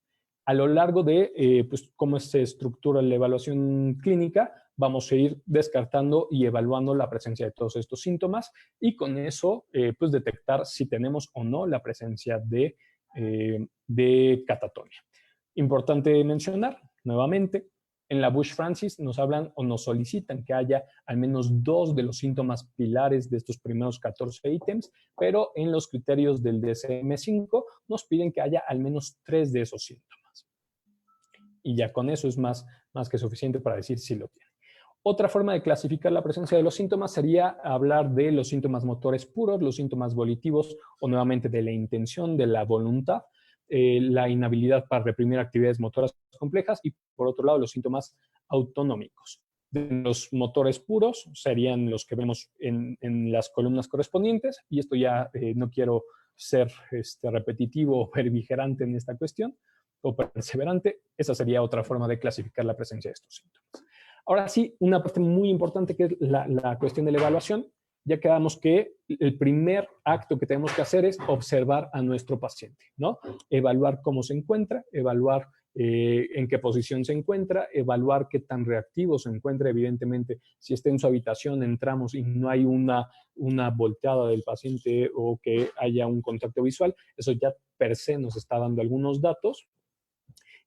[SPEAKER 3] A lo largo de pues, cómo se estructura la evaluación clínica, vamos a ir descartando y evaluando la presencia de todos estos síntomas y con eso pues detectar si tenemos o no la presencia de catatonia. Importante mencionar, nuevamente, en la Bush-Francis nos hablan o nos solicitan que haya al menos 2 de los síntomas pilares de estos primeros 14 ítems, pero en los criterios del DSM-5 nos piden que haya al menos 3 de esos síntomas. Y ya con eso es más que suficiente para decir si lo tiene. Otra forma de clasificar la presencia de los síntomas sería hablar de los síntomas motores puros, los síntomas volitivos o nuevamente de la intención, de la voluntad, la inhabilidad para reprimir actividades motoras complejas y por otro lado los síntomas autonómicos. Los motores puros serían los que vemos en las columnas correspondientes y esto ya no quiero ser repetitivo o pervigerante en esta cuestión o perseverante, esa sería otra forma de clasificar la presencia de estos síntomas. Ahora sí, una parte muy importante que es la cuestión de la evaluación. Ya quedamos que el primer acto que tenemos que hacer es observar a nuestro paciente, ¿no? Evaluar cómo se encuentra, evaluar en qué posición se encuentra, evaluar qué tan reactivo se encuentra. Evidentemente, si está en su habitación, entramos y no hay una volteada del paciente o que haya un contacto visual, eso ya per se nos está dando algunos datos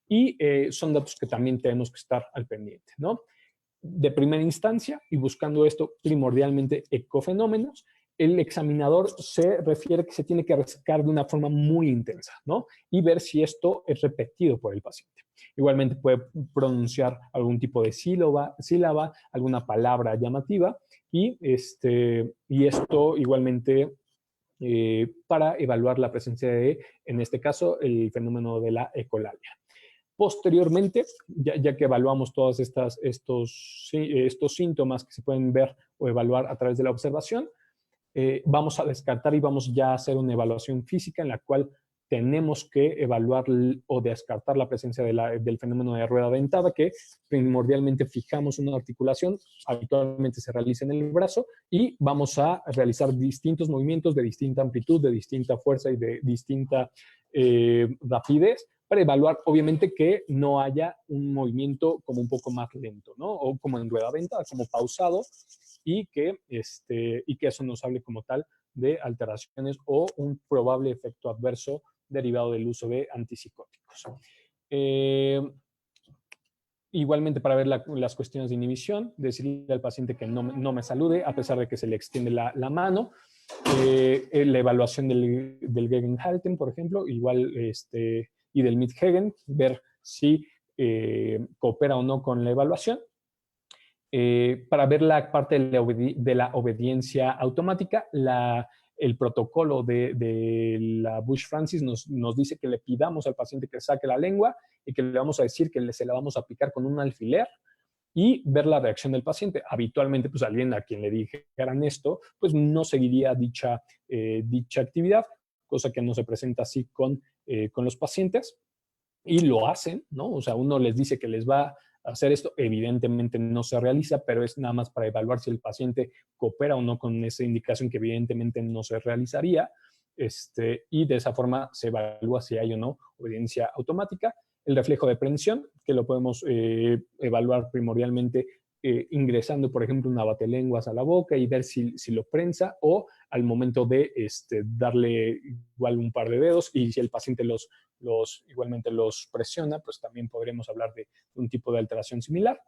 [SPEAKER 3] y son datos que también tenemos que estar al pendiente, ¿no? De primera instancia y buscando esto primordialmente ecofenómenos, el examinador se refiere que se tiene que rascar de una forma muy intensa, ¿no? Y ver si esto es repetido por el paciente. Igualmente puede pronunciar algún tipo de sílaba, alguna palabra llamativa y esto igualmente para evaluar la presencia de, en este caso, el fenómeno de la ecolalia. Posteriormente, ya que evaluamos todos estos síntomas que se pueden ver o evaluar a través de la observación, vamos a descartar y vamos ya a hacer una evaluación física en la cual tenemos que evaluar o descartar la presencia del fenómeno de rueda dentada, que primordialmente fijamos una articulación, habitualmente se realiza en el brazo, y vamos a realizar distintos movimientos de distinta amplitud, de distinta fuerza y de distinta rapidez, para evaluar, obviamente, que no haya un movimiento como un poco más lento, ¿no? O como en rueda dentada, como pausado, y que eso nos hable como tal de alteraciones o un probable efecto adverso derivado del uso de antipsicóticos. Igualmente para ver las cuestiones de inhibición, decirle al paciente que no me salude a pesar de que se le extiende la mano. La evaluación del Gegenhalten, por ejemplo, igual y del Mid-Hagen, ver si coopera o no con la evaluación. Para ver la parte de la obediencia automática, el protocolo de la Bush-Francis nos dice que le pidamos al paciente que saque la lengua y que le vamos a decir que se la vamos a aplicar con un alfiler y ver la reacción del paciente. Habitualmente, pues alguien a quien le dijeran esto, pues no seguiría dicha actividad, cosa que no se presenta así con los pacientes y lo hacen, ¿no? O sea, uno les dice que les va a hacer esto, evidentemente no se realiza, pero es nada más para evaluar si el paciente coopera o no con esa indicación que evidentemente no se realizaría, y de esa forma se evalúa si hay o no obediencia automática. El reflejo de prensión, que lo podemos evaluar primordialmente ingresando, por ejemplo, una batelenguas a la boca y ver si lo prensa, o al momento de darle igual un par de dedos, y si el paciente igualmente los presiona, pues también podremos hablar de un tipo de alteración similar.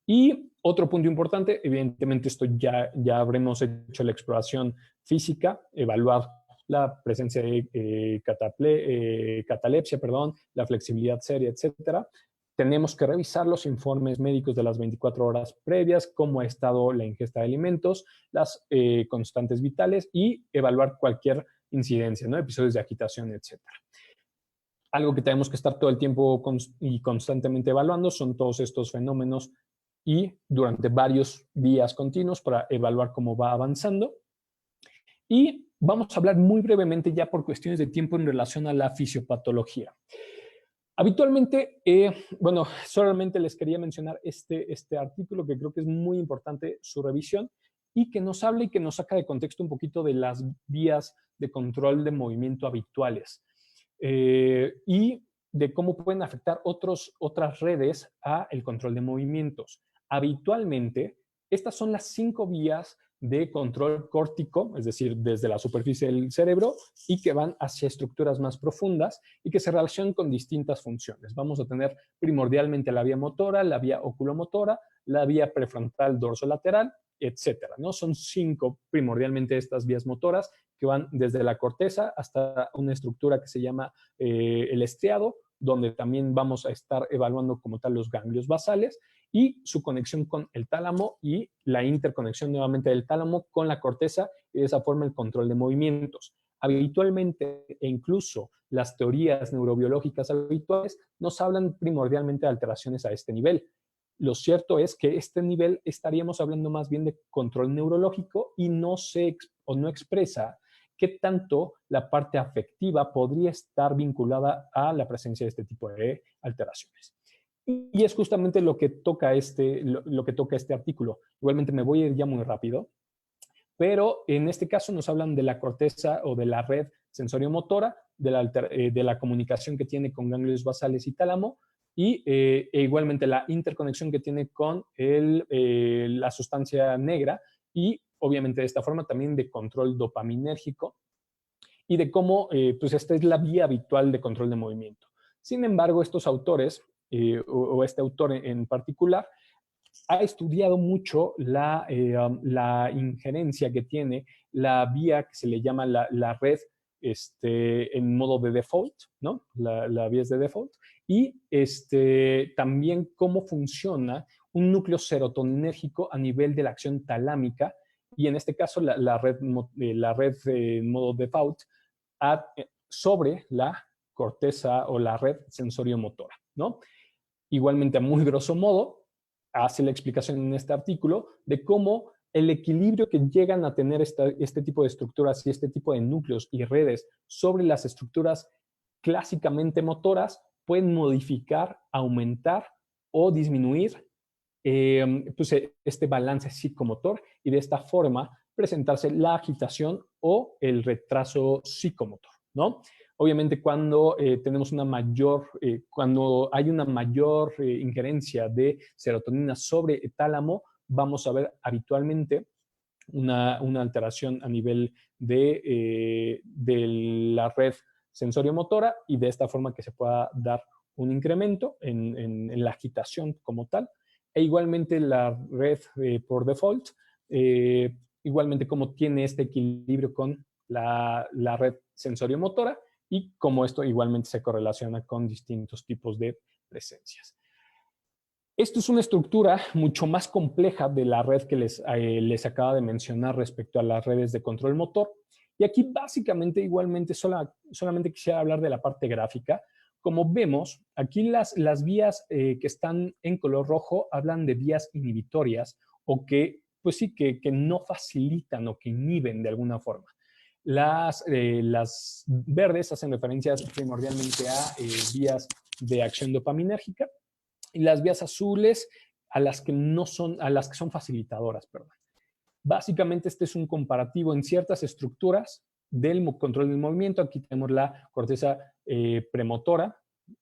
[SPEAKER 3] Y otro punto importante, evidentemente esto ya habremos hecho la exploración física, evaluar la presencia de catalepsia, la flexibilidad seria, etcétera. Tenemos que revisar los informes médicos de las 24 horas previas, cómo ha estado la ingesta de alimentos, las constantes vitales y evaluar cualquier incidencia, ¿no? Episodios de agitación, etcétera. Algo que tenemos que estar todo el tiempo y constantemente evaluando son todos estos fenómenos y durante varios días continuos para evaluar cómo va avanzando. Y vamos a hablar muy brevemente ya por cuestiones de tiempo en relación a la fisiopatología. Habitualmente, bueno, solamente les quería mencionar este artículo que creo que es muy importante su revisión y que nos habla y que nos saca de contexto un poquito de las vías de control de movimiento habituales y de cómo pueden afectar otras redes a el control de movimientos. Habitualmente, estas son las 5 vías de control córtico, es decir, desde la superficie del cerebro y que van hacia estructuras más profundas y que se relacionan con distintas funciones. Vamos a tener primordialmente la vía motora, la vía oculomotora, la vía prefrontal dorsolateral, etcétera, ¿no? Son 5 primordialmente estas vías motoras que van desde la corteza hasta una estructura que se llama el estriado, donde también vamos a estar evaluando como tal los ganglios basales y su conexión con el tálamo y la interconexión nuevamente del tálamo con la corteza y de esa forma el control de movimientos. Habitualmente, e incluso las teorías neurobiológicas habituales, nos hablan primordialmente de alteraciones a este nivel. Lo cierto es que este nivel estaríamos hablando más bien de control neurológico y no expresa qué tanto la parte afectiva podría estar vinculada a la presencia de este tipo de alteraciones. Y es justamente lo que toca lo que toca este artículo. Igualmente me voy a ir ya muy rápido, pero en este caso nos hablan de la corteza o de la red sensoriomotora, de la comunicación que tiene con ganglios basales y tálamo, y igualmente la interconexión que tiene con la sustancia negra y obviamente de esta forma también de control dopaminérgico y de cómo pues esta es la vía habitual de control de movimiento. Sin embargo, estos autores, o este autor en particular, ha estudiado mucho la injerencia que tiene la vía que se le llama la red en modo de default, ¿no? La vía es de default. Y también cómo funciona un núcleo serotoninérgico a nivel de la acción talámica. Y en este caso, la red en modo default sobre la corteza o la red sensoriomotora, ¿no? Igualmente, a muy grosso modo, hace la explicación en este artículo de cómo el equilibrio que llegan a tener este tipo de estructuras y este tipo de núcleos y redes sobre las estructuras clásicamente motoras pueden modificar, aumentar o disminuir pues este balance psicomotor y de esta forma presentarse la agitación o el retraso psicomotor, ¿no? Obviamente cuando tenemos cuando hay una mayor injerencia de serotonina sobre el tálamo, vamos a ver habitualmente una alteración a nivel de la red sensoriomotora y de esta forma que se pueda dar un incremento en la agitación como tal. E igualmente la red por default, igualmente como tiene este equilibrio con la red sensoriomotora y como esto igualmente se correlaciona con distintos tipos de presencias. Esto es una estructura mucho más compleja de la red que les acaba de mencionar respecto a las redes de control motor. Y aquí básicamente igualmente solamente quisiera hablar de la parte gráfica. Como vemos, aquí las vías que están en color rojo hablan de vías inhibitorias o que, pues sí, que no facilitan o que inhiben de alguna forma. Las verdes hacen referencias primordialmente a vías de acción dopaminérgica y las vías azules a las que son facilitadoras, perdón. Básicamente este es un comparativo en ciertas estructuras del control del movimiento. Aquí tenemos la corteza premotora,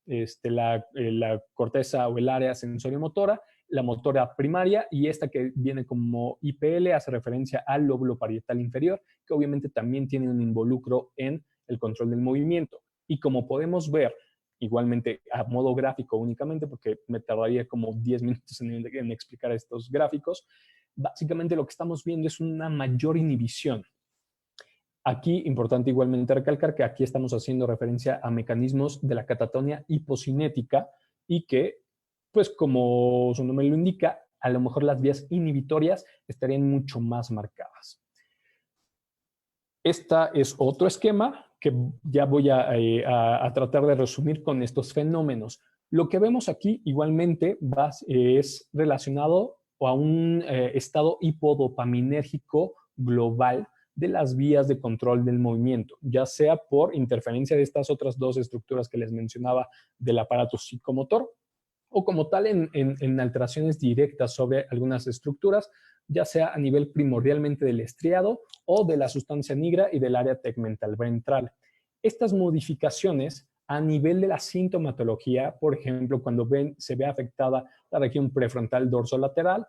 [SPEAKER 3] la corteza o el área sensoriomotora, la motora primaria y esta que viene como IPL hace referencia al lóbulo parietal inferior, que obviamente también tiene un involucro en el control del movimiento. Y como podemos ver, igualmente a modo gráfico únicamente, porque me tardaría como 10 minutos en explicar estos gráficos, básicamente lo que estamos viendo es una mayor inhibición. Aquí, importante igualmente recalcar que aquí estamos haciendo referencia a mecanismos de la catatonia hipocinética y que, pues como su nombre lo indica, a lo mejor las vías inhibitorias estarían mucho más marcadas. Esta es otro esquema que ya voy a tratar de resumir con estos fenómenos. Lo que vemos aquí igualmente es relacionado a un estado hipodopaminérgico global de las vías de control del movimiento, ya sea por interferencia de estas otras dos estructuras que les mencionaba del aparato psicomotor, o como tal en alteraciones directas sobre algunas estructuras, ya sea a nivel primordialmente del estriado o de la sustancia nigra y del área tegmental ventral. Estas modificaciones a nivel de la sintomatología, por ejemplo, cuando se ve afectada la región prefrontal dorsolateral,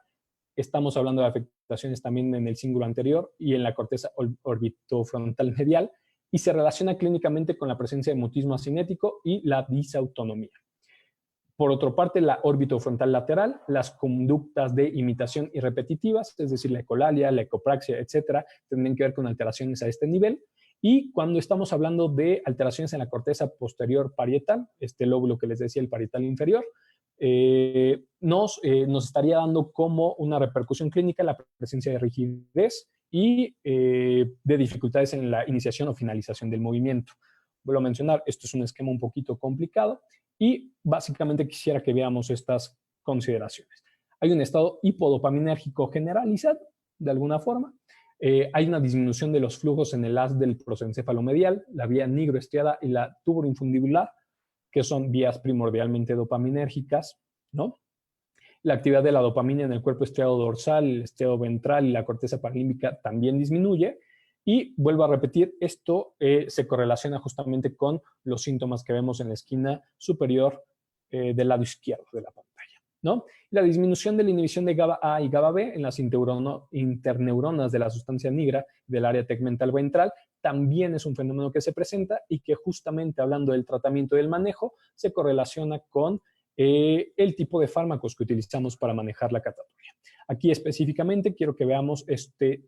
[SPEAKER 3] estamos hablando de afectaciones también en el cíngulo anterior y en la corteza orbitofrontal medial, y se relaciona clínicamente con la presencia de mutismo asinético y la disautonomía. Por otra parte, la orbitofrontal lateral, las conductas de imitación y repetitivas, es decir, la ecolalia, la ecopraxia, etcétera, tendrían que ver con alteraciones a este nivel. Y cuando estamos hablando de alteraciones en la corteza posterior parietal, este lóbulo que les decía, el parietal inferior, nos estaría dando como una repercusión clínica la presencia de rigidez y de dificultades en la iniciación o finalización del movimiento. Vuelvo a mencionar, esto es un esquema un poquito complicado y básicamente quisiera que veamos estas consideraciones. Hay un estado hipodopaminérgico generalizado, de alguna forma. Hay una disminución de los flujos en el haz del prosencéfalo medial, la vía nigroestriada y la tuberoinfundibular, que son vías primordialmente dopaminérgicas, ¿no? La actividad de la dopamina en el cuerpo estriado dorsal, el estriado ventral y la corteza paralímbica también disminuye. Y vuelvo a repetir, esto se correlaciona justamente con los síntomas que vemos en la esquina superior del lado izquierdo de la pantalla, ¿no? La disminución de la inhibición de GABA A y GABA B en las interneuronas de la sustancia nigra del área tegmental ventral también es un fenómeno que se presenta y que justamente hablando del tratamiento y del manejo se correlaciona con el tipo de fármacos que utilizamos para manejar la catatonia. Aquí específicamente quiero que veamos este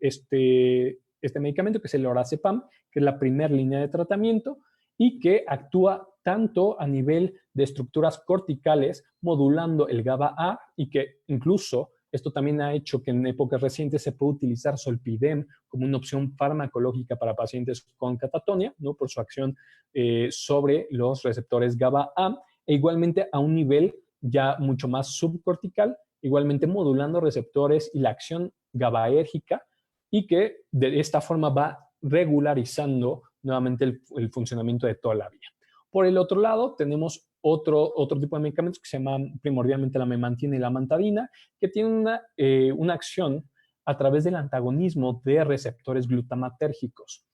[SPEAKER 3] medicamento que es el lorazepam, que es la primera línea de tratamiento y que actúa tanto a nivel de estructuras corticales, modulando el GABA A, y que incluso esto también ha hecho que en épocas recientes se pueda utilizar Zolpidem como una opción farmacológica para pacientes con catatonia, ¿no? Por su acción sobre los receptores GABA A, e igualmente a un nivel ya mucho más subcortical, igualmente modulando receptores y la acción GABAérgica, y que de esta forma va regularizando nuevamente el funcionamiento de toda la vía. Por el otro lado, tenemos otro tipo de medicamentos que se llaman primordialmente la memantina y la amantadina, que tienen una acción a través del antagonismo de receptores glutamatérgicos.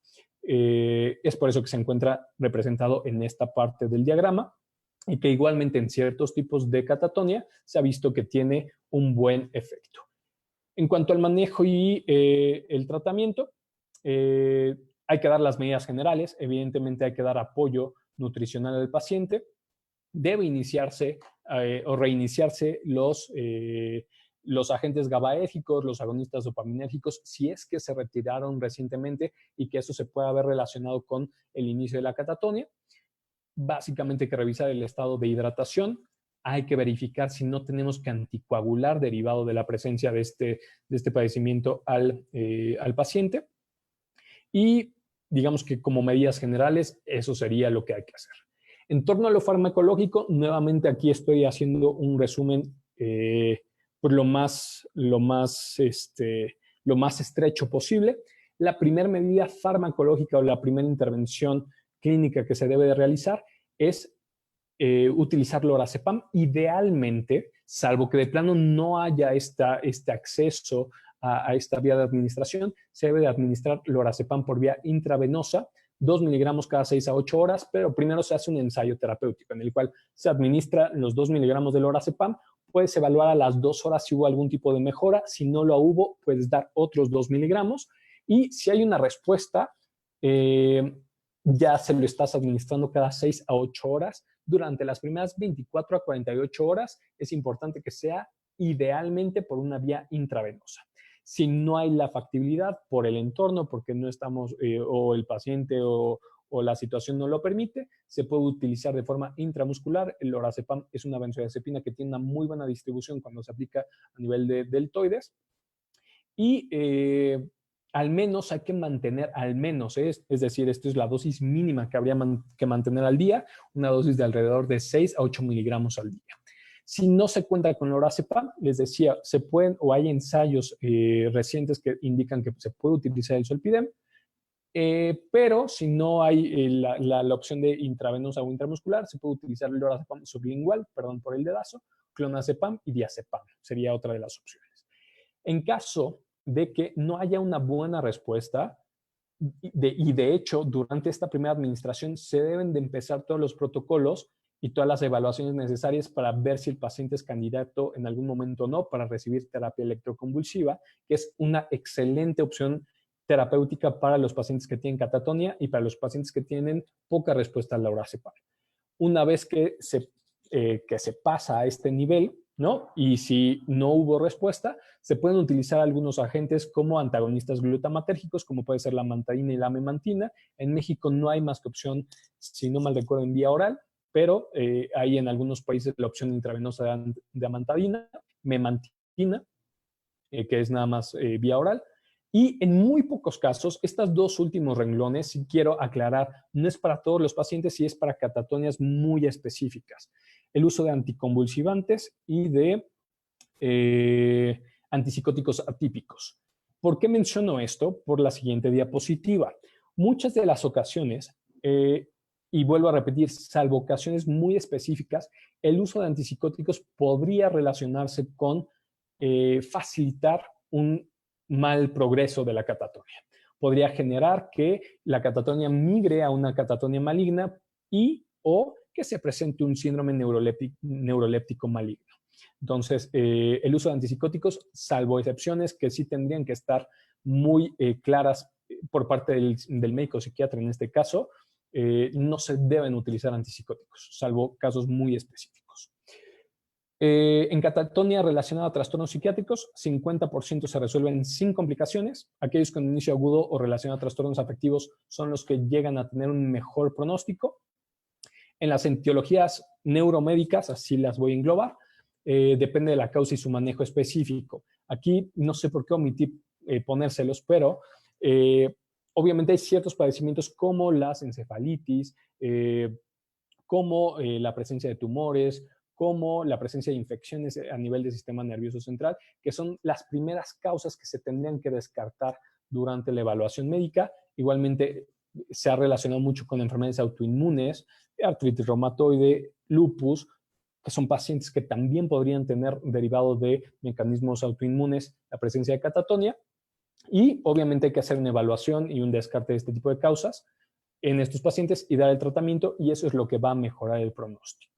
[SPEAKER 3] Es por eso que se encuentra representado en esta parte del diagrama, y que igualmente en ciertos tipos de catatonia se ha visto que tiene un buen efecto. En cuanto al manejo y el tratamiento, hay que dar las medidas generales, evidentemente hay que dar apoyo nutricional al paciente, debe iniciarse o reiniciarse los agentes GABAérgicos, los agonistas dopaminérgicos, si es que se retiraron recientemente y que eso se pueda haber relacionado con el inicio de la catatonia. Básicamente hay que revisar el estado de hidratación, hay que verificar si no tenemos que anticoagular derivado de la presencia de este padecimiento al paciente, y digamos que como medidas generales eso sería lo que hay que hacer. En torno a lo farmacológico, nuevamente aquí estoy haciendo un resumen pues lo más estrecho posible. La primera medida farmacológica o la primera intervención clínica que se debe de realizar es utilizar lorazepam, idealmente, salvo que de plano no haya este acceso a esta vía de administración, se debe de administrar lorazepam por vía intravenosa, 2 miligramos cada 6 a 8 horas, pero primero se hace un ensayo terapéutico en el cual se administra los 2 miligramos de lorazepam, puedes evaluar a las 2 horas si hubo algún tipo de mejora, si no lo hubo, puedes dar otros 2 miligramos, y si hay una respuesta, ya se lo estás administrando cada 6 a 8 horas. Durante las primeras 24 a 48 horas es importante que sea idealmente por una vía intravenosa. Si no hay la factibilidad por el entorno, porque no estamos, o el paciente o la situación no lo permite, se puede utilizar de forma intramuscular. El lorazepam es una benzodiazepina que tiene una muy buena distribución cuando se aplica a nivel de deltoides. Y al menos hay que mantener, al menos, es decir, esto es la dosis mínima que habría que mantener al día, una dosis de alrededor de 6 a 8 miligramos al día. Si no se cuenta con lorazepam, les decía, se pueden, o hay ensayos recientes que indican que se puede utilizar el zolpidem, pero si no hay la opción de intravenosa o intramuscular, se puede utilizar el lorazepam sublingual, perdón por el dedazo, clonazepam y diazepam, sería otra de las opciones. En caso de que no haya una buena respuesta, y de hecho, durante esta primera administración se deben de empezar todos los protocolos y todas las evaluaciones necesarias para ver si el paciente es candidato en algún momento o no para recibir terapia electroconvulsiva, que es una excelente opción terapéutica para los pacientes que tienen catatonia y para los pacientes que tienen poca respuesta al lorazepam. Una vez que se pasa a este nivel, ¿no? Y si no hubo respuesta, se pueden utilizar algunos agentes como antagonistas glutamatérgicos, como puede ser la amantadina y la memantina. En México no hay más que opción, si no mal recuerdo, en vía oral, pero hay en algunos países la opción intravenosa de amantadina, memantina, que es nada más vía oral. Y en muy pocos casos, estos dos últimos renglones, si quiero aclarar, no es para todos los pacientes y es para catatonias muy específicas. El uso de anticonvulsivantes y de antipsicóticos atípicos. ¿Por qué menciono esto? Por la siguiente diapositiva. Muchas de las ocasiones, y vuelvo a repetir, salvo ocasiones muy específicas, el uso de antipsicóticos podría relacionarse con facilitar un mal progreso de la catatonia. Podría generar que la catatonia migre a una catatonia maligna o que se presente un síndrome neuroléptico maligno. Entonces, el uso de antipsicóticos, salvo excepciones que sí tendrían que estar muy claras por parte del médico psiquiatra en este caso, no se deben utilizar antipsicóticos, salvo casos muy específicos. En catatonia relacionada a trastornos psiquiátricos, 50% se resuelven sin complicaciones. Aquellos con inicio agudo o relacionado a trastornos afectivos son los que llegan a tener un mejor pronóstico. En las etiologías neuromédicas, así las voy a englobar, depende de la causa y su manejo específico. Aquí no sé por qué omití ponérselos, pero obviamente hay ciertos padecimientos como las encefalitis, como la presencia de tumores, como la presencia de infecciones a nivel del sistema nervioso central, que son las primeras causas que se tendrían que descartar durante la evaluación médica. Igualmente se ha relacionado mucho con enfermedades autoinmunes, artritis reumatoide, lupus, que son pacientes que también podrían tener derivado de mecanismos autoinmunes la presencia de catatonia. Y obviamente hay que hacer una evaluación y un descarte de este tipo de causas en estos pacientes y dar el tratamiento, y eso es lo que va a mejorar el pronóstico.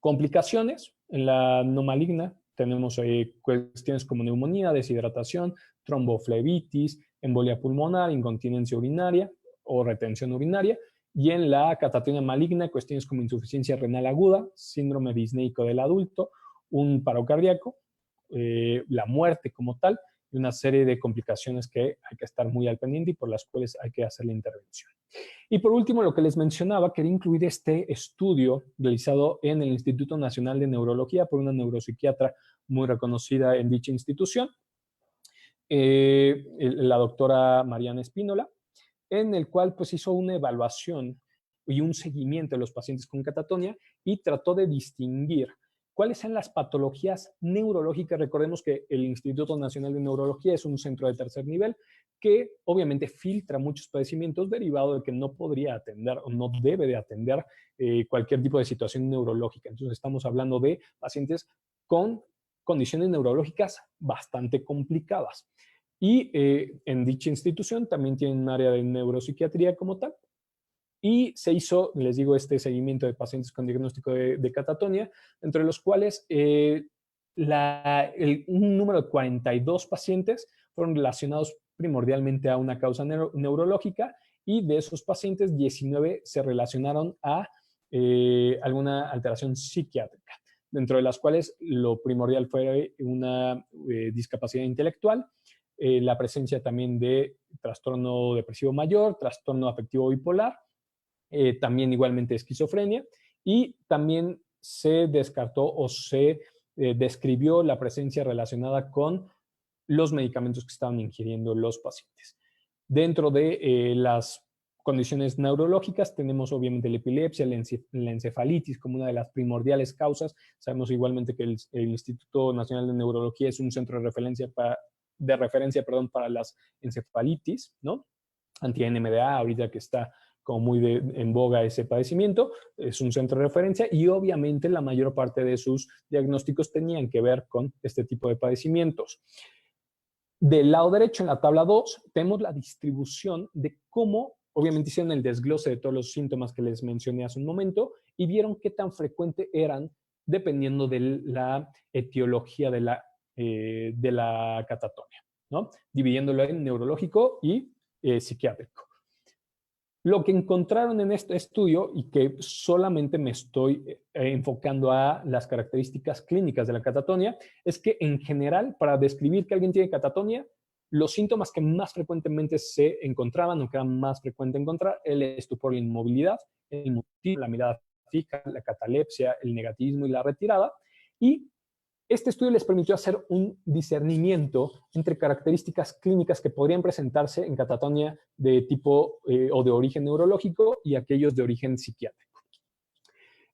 [SPEAKER 3] Complicaciones en la no maligna, tenemos cuestiones como neumonía, deshidratación, tromboflebitis, embolia pulmonar, incontinencia urinaria o retención urinaria, y en la catatonia maligna, cuestiones como insuficiencia renal aguda, síndrome disneico del adulto, un paro cardíaco, la muerte como tal, y una serie de complicaciones que hay que estar muy al pendiente y por las cuales hay que hacer la intervención. Y por último, lo que les mencionaba, quería incluir este estudio realizado en el Instituto Nacional de Neurología por una neuropsiquiatra muy reconocida en dicha institución, la doctora Mariana Espínola, en el cual pues hizo una evaluación y un seguimiento de los pacientes con catatonia y trató de distinguir cuáles son las patologías neurológicas. Recordemos que el Instituto Nacional de Neurología es un centro de tercer nivel que obviamente filtra muchos padecimientos derivados de que no podría atender o no debe de atender cualquier tipo de situación neurológica. Entonces estamos hablando de pacientes con condiciones neurológicas bastante complicadas. Y en dicha institución también tienen un área de neuropsiquiatría como tal. Y se hizo, les digo, este seguimiento de pacientes con diagnóstico de catatonia, entre los cuales un número de 42 pacientes fueron relacionados primordialmente a una causa neurológica, y de esos pacientes 19 se relacionaron a alguna alteración psiquiátrica, dentro de las cuales lo primordial fue una discapacidad intelectual, la presencia también de trastorno depresivo mayor, trastorno afectivo bipolar, también igualmente esquizofrenia, y también se descartó o se describió la presencia relacionada con los medicamentos que estaban ingiriendo los pacientes. Dentro de las condiciones neurológicas tenemos obviamente la epilepsia, la encefalitis como una de las primordiales causas. Sabemos igualmente que el Instituto Nacional de Neurología es un centro de referencia para las encefalitis, ¿no? Anti-NMDA, ahorita que está como muy en boga ese padecimiento, es un centro de referencia y obviamente la mayor parte de sus diagnósticos tenían que ver con este tipo de padecimientos. Del lado derecho, en la tabla 2, tenemos la distribución de cómo, obviamente hicieron el desglose de todos los síntomas que les mencioné hace un momento y vieron qué tan frecuente eran dependiendo de la etiología de la catatonia, ¿no? Dividiéndolo en neurológico y psiquiátrico. Lo que encontraron en este estudio, y que solamente me estoy enfocando a las características clínicas de la catatonia, es que en general, para describir que alguien tiene catatonia, los síntomas que más frecuentemente se encontraban o que era más frecuente encontrar, el estupor, la inmovilidad, el mutismo, la mirada fija, la catalepsia, el negativismo y la retirada. Y este estudio les permitió hacer un discernimiento entre características clínicas que podrían presentarse en catatonia de tipo o de origen neurológico y aquellos de origen psiquiátrico.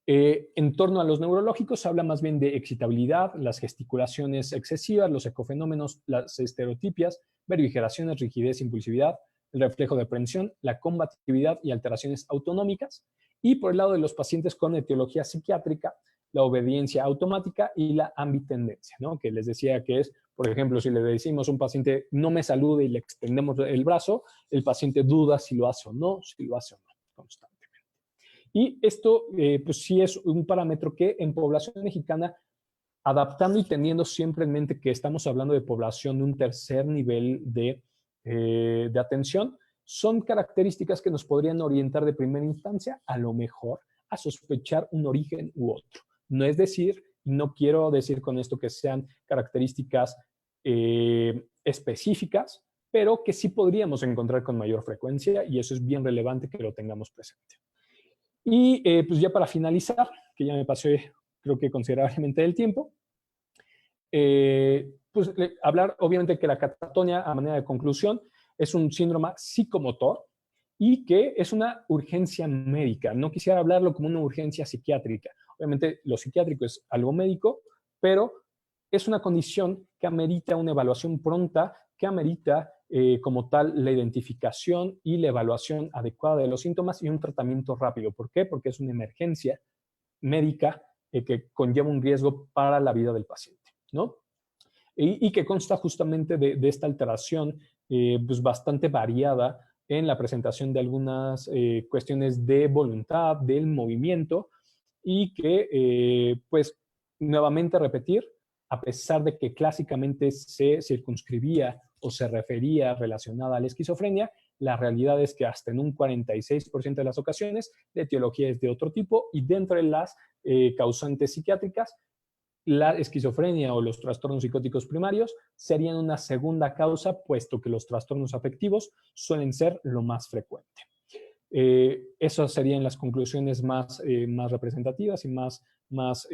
[SPEAKER 3] En torno a los neurológicos se habla más bien de excitabilidad, las gesticulaciones excesivas, los ecofenómenos, las estereotipias, berbigeraciones, rigidez, impulsividad, el reflejo de aprensión, la combatividad y alteraciones autonómicas. Y por el lado de los pacientes con etiología psiquiátrica, la obediencia automática y la ambitendencia, ¿no? Que les decía que es, por ejemplo, si le decimos a un paciente no me salude y le extendemos el brazo, el paciente duda si lo hace o no, constantemente. Y esto, pues sí es un parámetro que en población mexicana, adaptando y teniendo siempre en mente que estamos hablando de población de un tercer nivel de atención, son características que nos podrían orientar de primera instancia, a lo mejor, a sospechar un origen u otro. No es decir, no quiero decir con esto que sean características específicas, pero que sí podríamos encontrar con mayor frecuencia y eso es bien relevante que lo tengamos presente. Y pues ya para finalizar, que ya me pasé creo que considerablemente del tiempo, pues hablar obviamente que la catatonia a manera de conclusión es un síndrome psicomotor y que es una urgencia médica. No quisiera hablarlo como una urgencia psiquiátrica. Obviamente lo psiquiátrico es algo médico, pero es una condición que amerita una evaluación pronta, que amerita como tal la identificación y la evaluación adecuada de los síntomas y un tratamiento rápido. ¿Por qué? Porque es una emergencia médica que conlleva un riesgo para la vida del paciente, ¿no? Y que consta justamente de esta alteración pues bastante variada en la presentación de algunas cuestiones de voluntad, del movimiento, y que, pues, nuevamente repetir, a pesar de que clásicamente se circunscribía o se refería relacionada a la esquizofrenia, la realidad es que hasta en un 46% de las ocasiones la etiología es de otro tipo y dentro de las causantes psiquiátricas, la esquizofrenia o los trastornos psicóticos primarios serían una segunda causa, puesto que los trastornos afectivos suelen ser lo más frecuente. Esas serían las conclusiones más representativas y más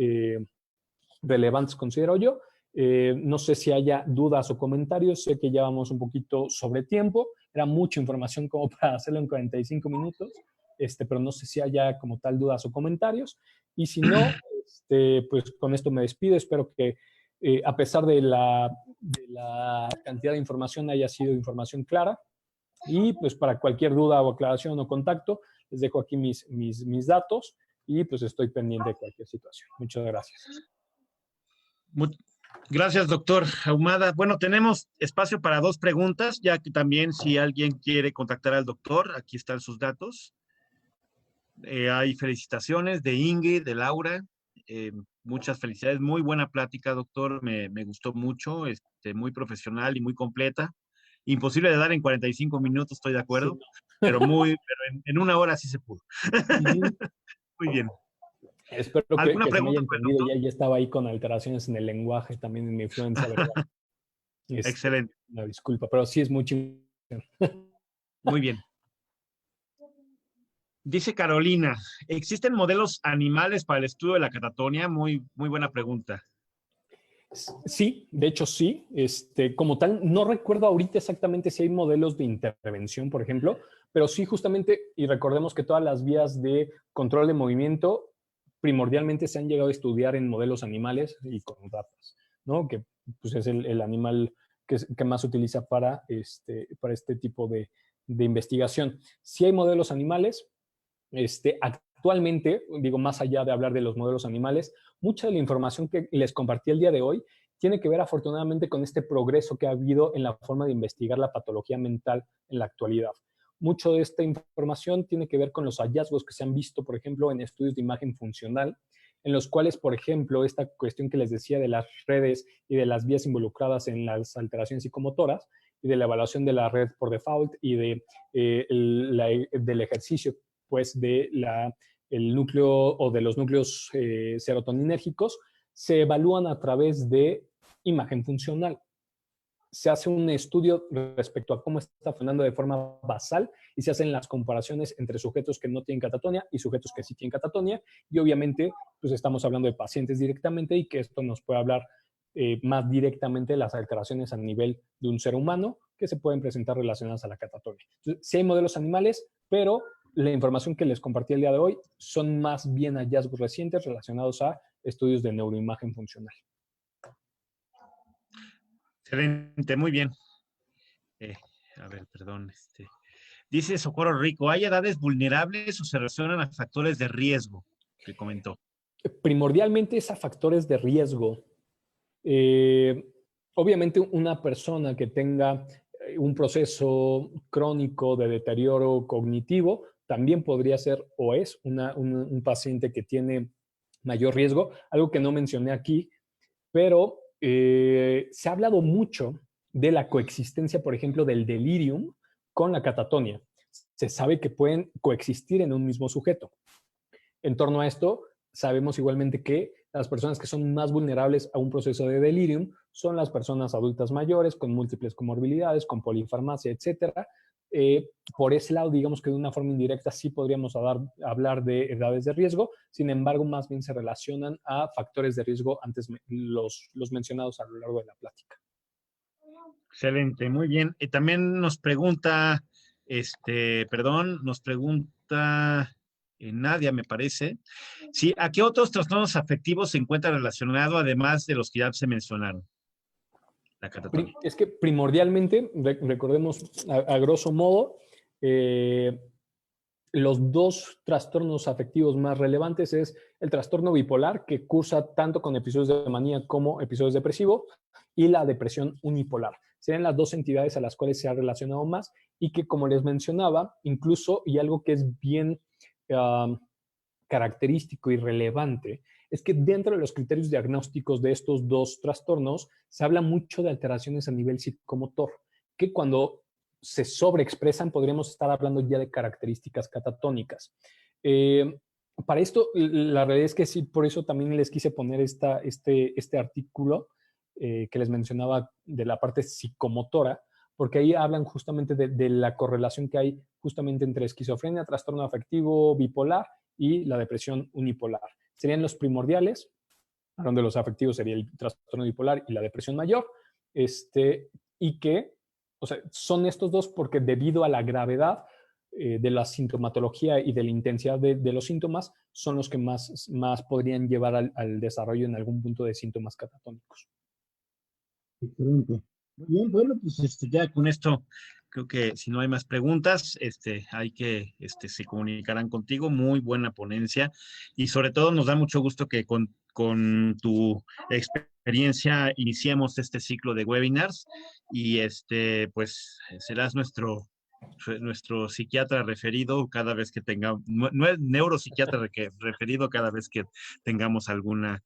[SPEAKER 3] relevantes, considero yo. No sé si haya dudas o comentarios. Sé que ya vamos un poquito sobre tiempo. Era mucha información como para hacerlo en 45 minutos, pero no sé si haya como tal dudas o comentarios. Y si no, pues con esto me despido. Espero que a pesar de la cantidad de información haya sido información clara. Y pues para cualquier duda o aclaración o contacto, les dejo aquí mis datos y pues estoy pendiente de cualquier situación. Muchas gracias.
[SPEAKER 4] Gracias, doctor Ahumada. Bueno, tenemos espacio para 2 preguntas, ya que también si alguien quiere contactar al doctor, aquí están sus datos. Hay felicitaciones de Inge, de Laura. Muchas felicidades. Muy buena plática, doctor. Me gustó mucho, muy profesional y muy completa. Imposible de dar en 45 minutos, estoy de acuerdo, sí. pero en 1 hora sí se pudo. Muy bien.
[SPEAKER 3] Espero que se me haya entendido. Ya estaba ahí con alteraciones en el lenguaje, también en mi influencia verbal.
[SPEAKER 4] Excelente.
[SPEAKER 3] Una disculpa, pero sí es mucho.
[SPEAKER 4] Muy bien. Dice Carolina, ¿existen modelos animales para el estudio de la catatonia? Muy buena pregunta.
[SPEAKER 3] Sí, de hecho sí. Como tal, no recuerdo ahorita exactamente si hay modelos de intervención, por ejemplo, pero sí justamente, y recordemos que todas las vías de control de movimiento primordialmente se han llegado a estudiar en modelos animales y con ratas, ¿no? Que pues, es el animal que más se utiliza para este tipo de investigación. Sí hay modelos animales. Actualmente, digo, más allá de hablar de los modelos animales, mucha de la información que les compartí el día de hoy tiene que ver afortunadamente con este progreso que ha habido en la forma de investigar la patología mental en la actualidad. Mucho de esta información tiene que ver con los hallazgos que se han visto, por ejemplo, en estudios de imagen funcional, en los cuales, por ejemplo, esta cuestión que les decía de las redes y de las vías involucradas en las alteraciones psicomotoras y de la evaluación de la red por default y del ejercicio pues el núcleo o de los núcleos serotoninérgicos se evalúan a través de imagen funcional. Se hace un estudio respecto a cómo está funcionando de forma basal y se hacen las comparaciones entre sujetos que no tienen catatonia y sujetos que sí tienen catatonia, y obviamente pues estamos hablando de pacientes directamente y que esto nos puede hablar más directamente de las alteraciones a nivel de un ser humano que se pueden presentar relacionadas a la catatonia. Entonces, sí hay modelos animales, pero la información que les compartí el día de hoy son más bien hallazgos recientes relacionados a estudios de neuroimagen funcional.
[SPEAKER 4] Excelente, muy bien. A ver, perdón. Dice Socorro Rico, ¿hay edades vulnerables o se relacionan a factores de riesgo? Que comentó.
[SPEAKER 3] Primordialmente es a factores de riesgo. Obviamente una persona que tenga un proceso crónico de deterioro cognitivo también podría ser o es un paciente que tiene mayor riesgo, algo que no mencioné aquí, pero se ha hablado mucho de la coexistencia, por ejemplo, del delirium con la catatonia. Se sabe que pueden coexistir en un mismo sujeto. En torno a esto, sabemos igualmente que las personas que son más vulnerables a un proceso de delirium son las personas adultas mayores con múltiples comorbilidades, con polifarmacia, etcétera. Por ese lado, digamos que de una forma indirecta sí podríamos hablar de edades de riesgo, sin embargo, más bien se relacionan a factores de riesgo antes los mencionados a lo largo de la plática.
[SPEAKER 4] Excelente, muy bien. También nos pregunta, nos pregunta Nadia, me parece, sí, ¿a qué otros trastornos afectivos se encuentra relacionado además de los que ya se mencionaron? La catatonia.
[SPEAKER 3] Es que primordialmente, recordemos a grosso modo, los dos trastornos afectivos más relevantes es el trastorno bipolar, que cursa tanto con episodios de manía como episodios depresivos, y la depresión unipolar. Serían las dos entidades a las cuales se ha relacionado más y que, como les mencionaba, incluso, y algo que es bien característico y relevante, es que dentro de los criterios diagnósticos de estos dos trastornos se habla mucho de alteraciones a nivel psicomotor, que cuando se sobreexpresan podríamos estar hablando ya de características catatónicas. Para esto, la realidad es que sí, por eso también les quise poner este artículo que les mencionaba de la parte psicomotora, porque ahí hablan justamente de la correlación que hay justamente entre esquizofrenia, trastorno afectivo bipolar y la depresión unipolar. Serían los primordiales, hablando de los afectivos sería el trastorno bipolar y la depresión mayor, y que, o sea, son estos dos porque debido a la gravedad de la sintomatología y de la intensidad de los síntomas, son los que más podrían llevar al desarrollo en algún punto de síntomas catatónicos.
[SPEAKER 4] Excelente. Muy bien, bueno, pues ya con esto creo que si no hay más preguntas, hay que se comunicarán contigo. Muy buena ponencia y sobre todo nos da mucho gusto que con tu experiencia iniciemos este ciclo de webinars y pues serás nuestro psiquiatra referido cada vez que tengamos, no es neuropsiquiatra referido cada vez que tengamos alguna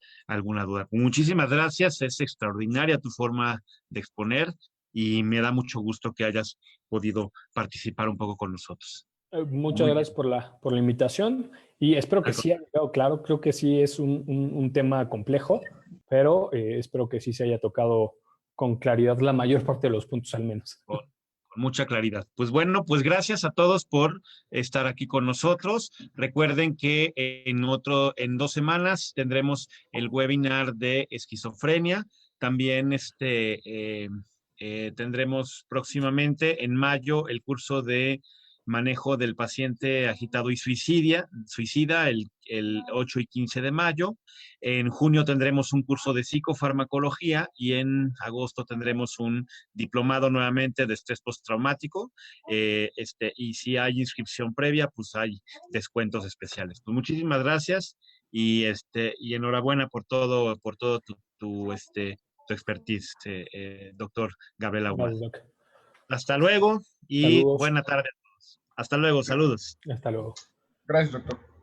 [SPEAKER 4] duda. Muchísimas gracias, es extraordinaria tu forma de exponer y me da mucho gusto que hayas podido participar un poco con nosotros.
[SPEAKER 3] Muchas gracias por la invitación y espero que sí haya quedado claro. Creo que sí es un tema complejo, pero espero que sí se haya tocado con claridad la mayor parte de los puntos al menos.
[SPEAKER 4] Con mucha claridad. Pues bueno, pues gracias a todos por estar aquí con nosotros. Recuerden que en 2 semanas tendremos el webinar de esquizofrenia. También tendremos próximamente en mayo el curso de manejo del paciente agitado y suicida el 8 y 15 de mayo. En junio tendremos un curso de psicofarmacología y en agosto tendremos un diplomado nuevamente de estrés postraumático. Y si hay inscripción previa, pues hay descuentos especiales. Pues muchísimas gracias y enhorabuena por todo tu expertise, doctor Gabriel Ahumada.
[SPEAKER 3] Gracias, Doc.
[SPEAKER 4] Hasta luego y
[SPEAKER 3] Saludos.
[SPEAKER 4] buena tarde a todos. Hasta luego, saludos.
[SPEAKER 3] Hasta luego.
[SPEAKER 1] Gracias, doctor.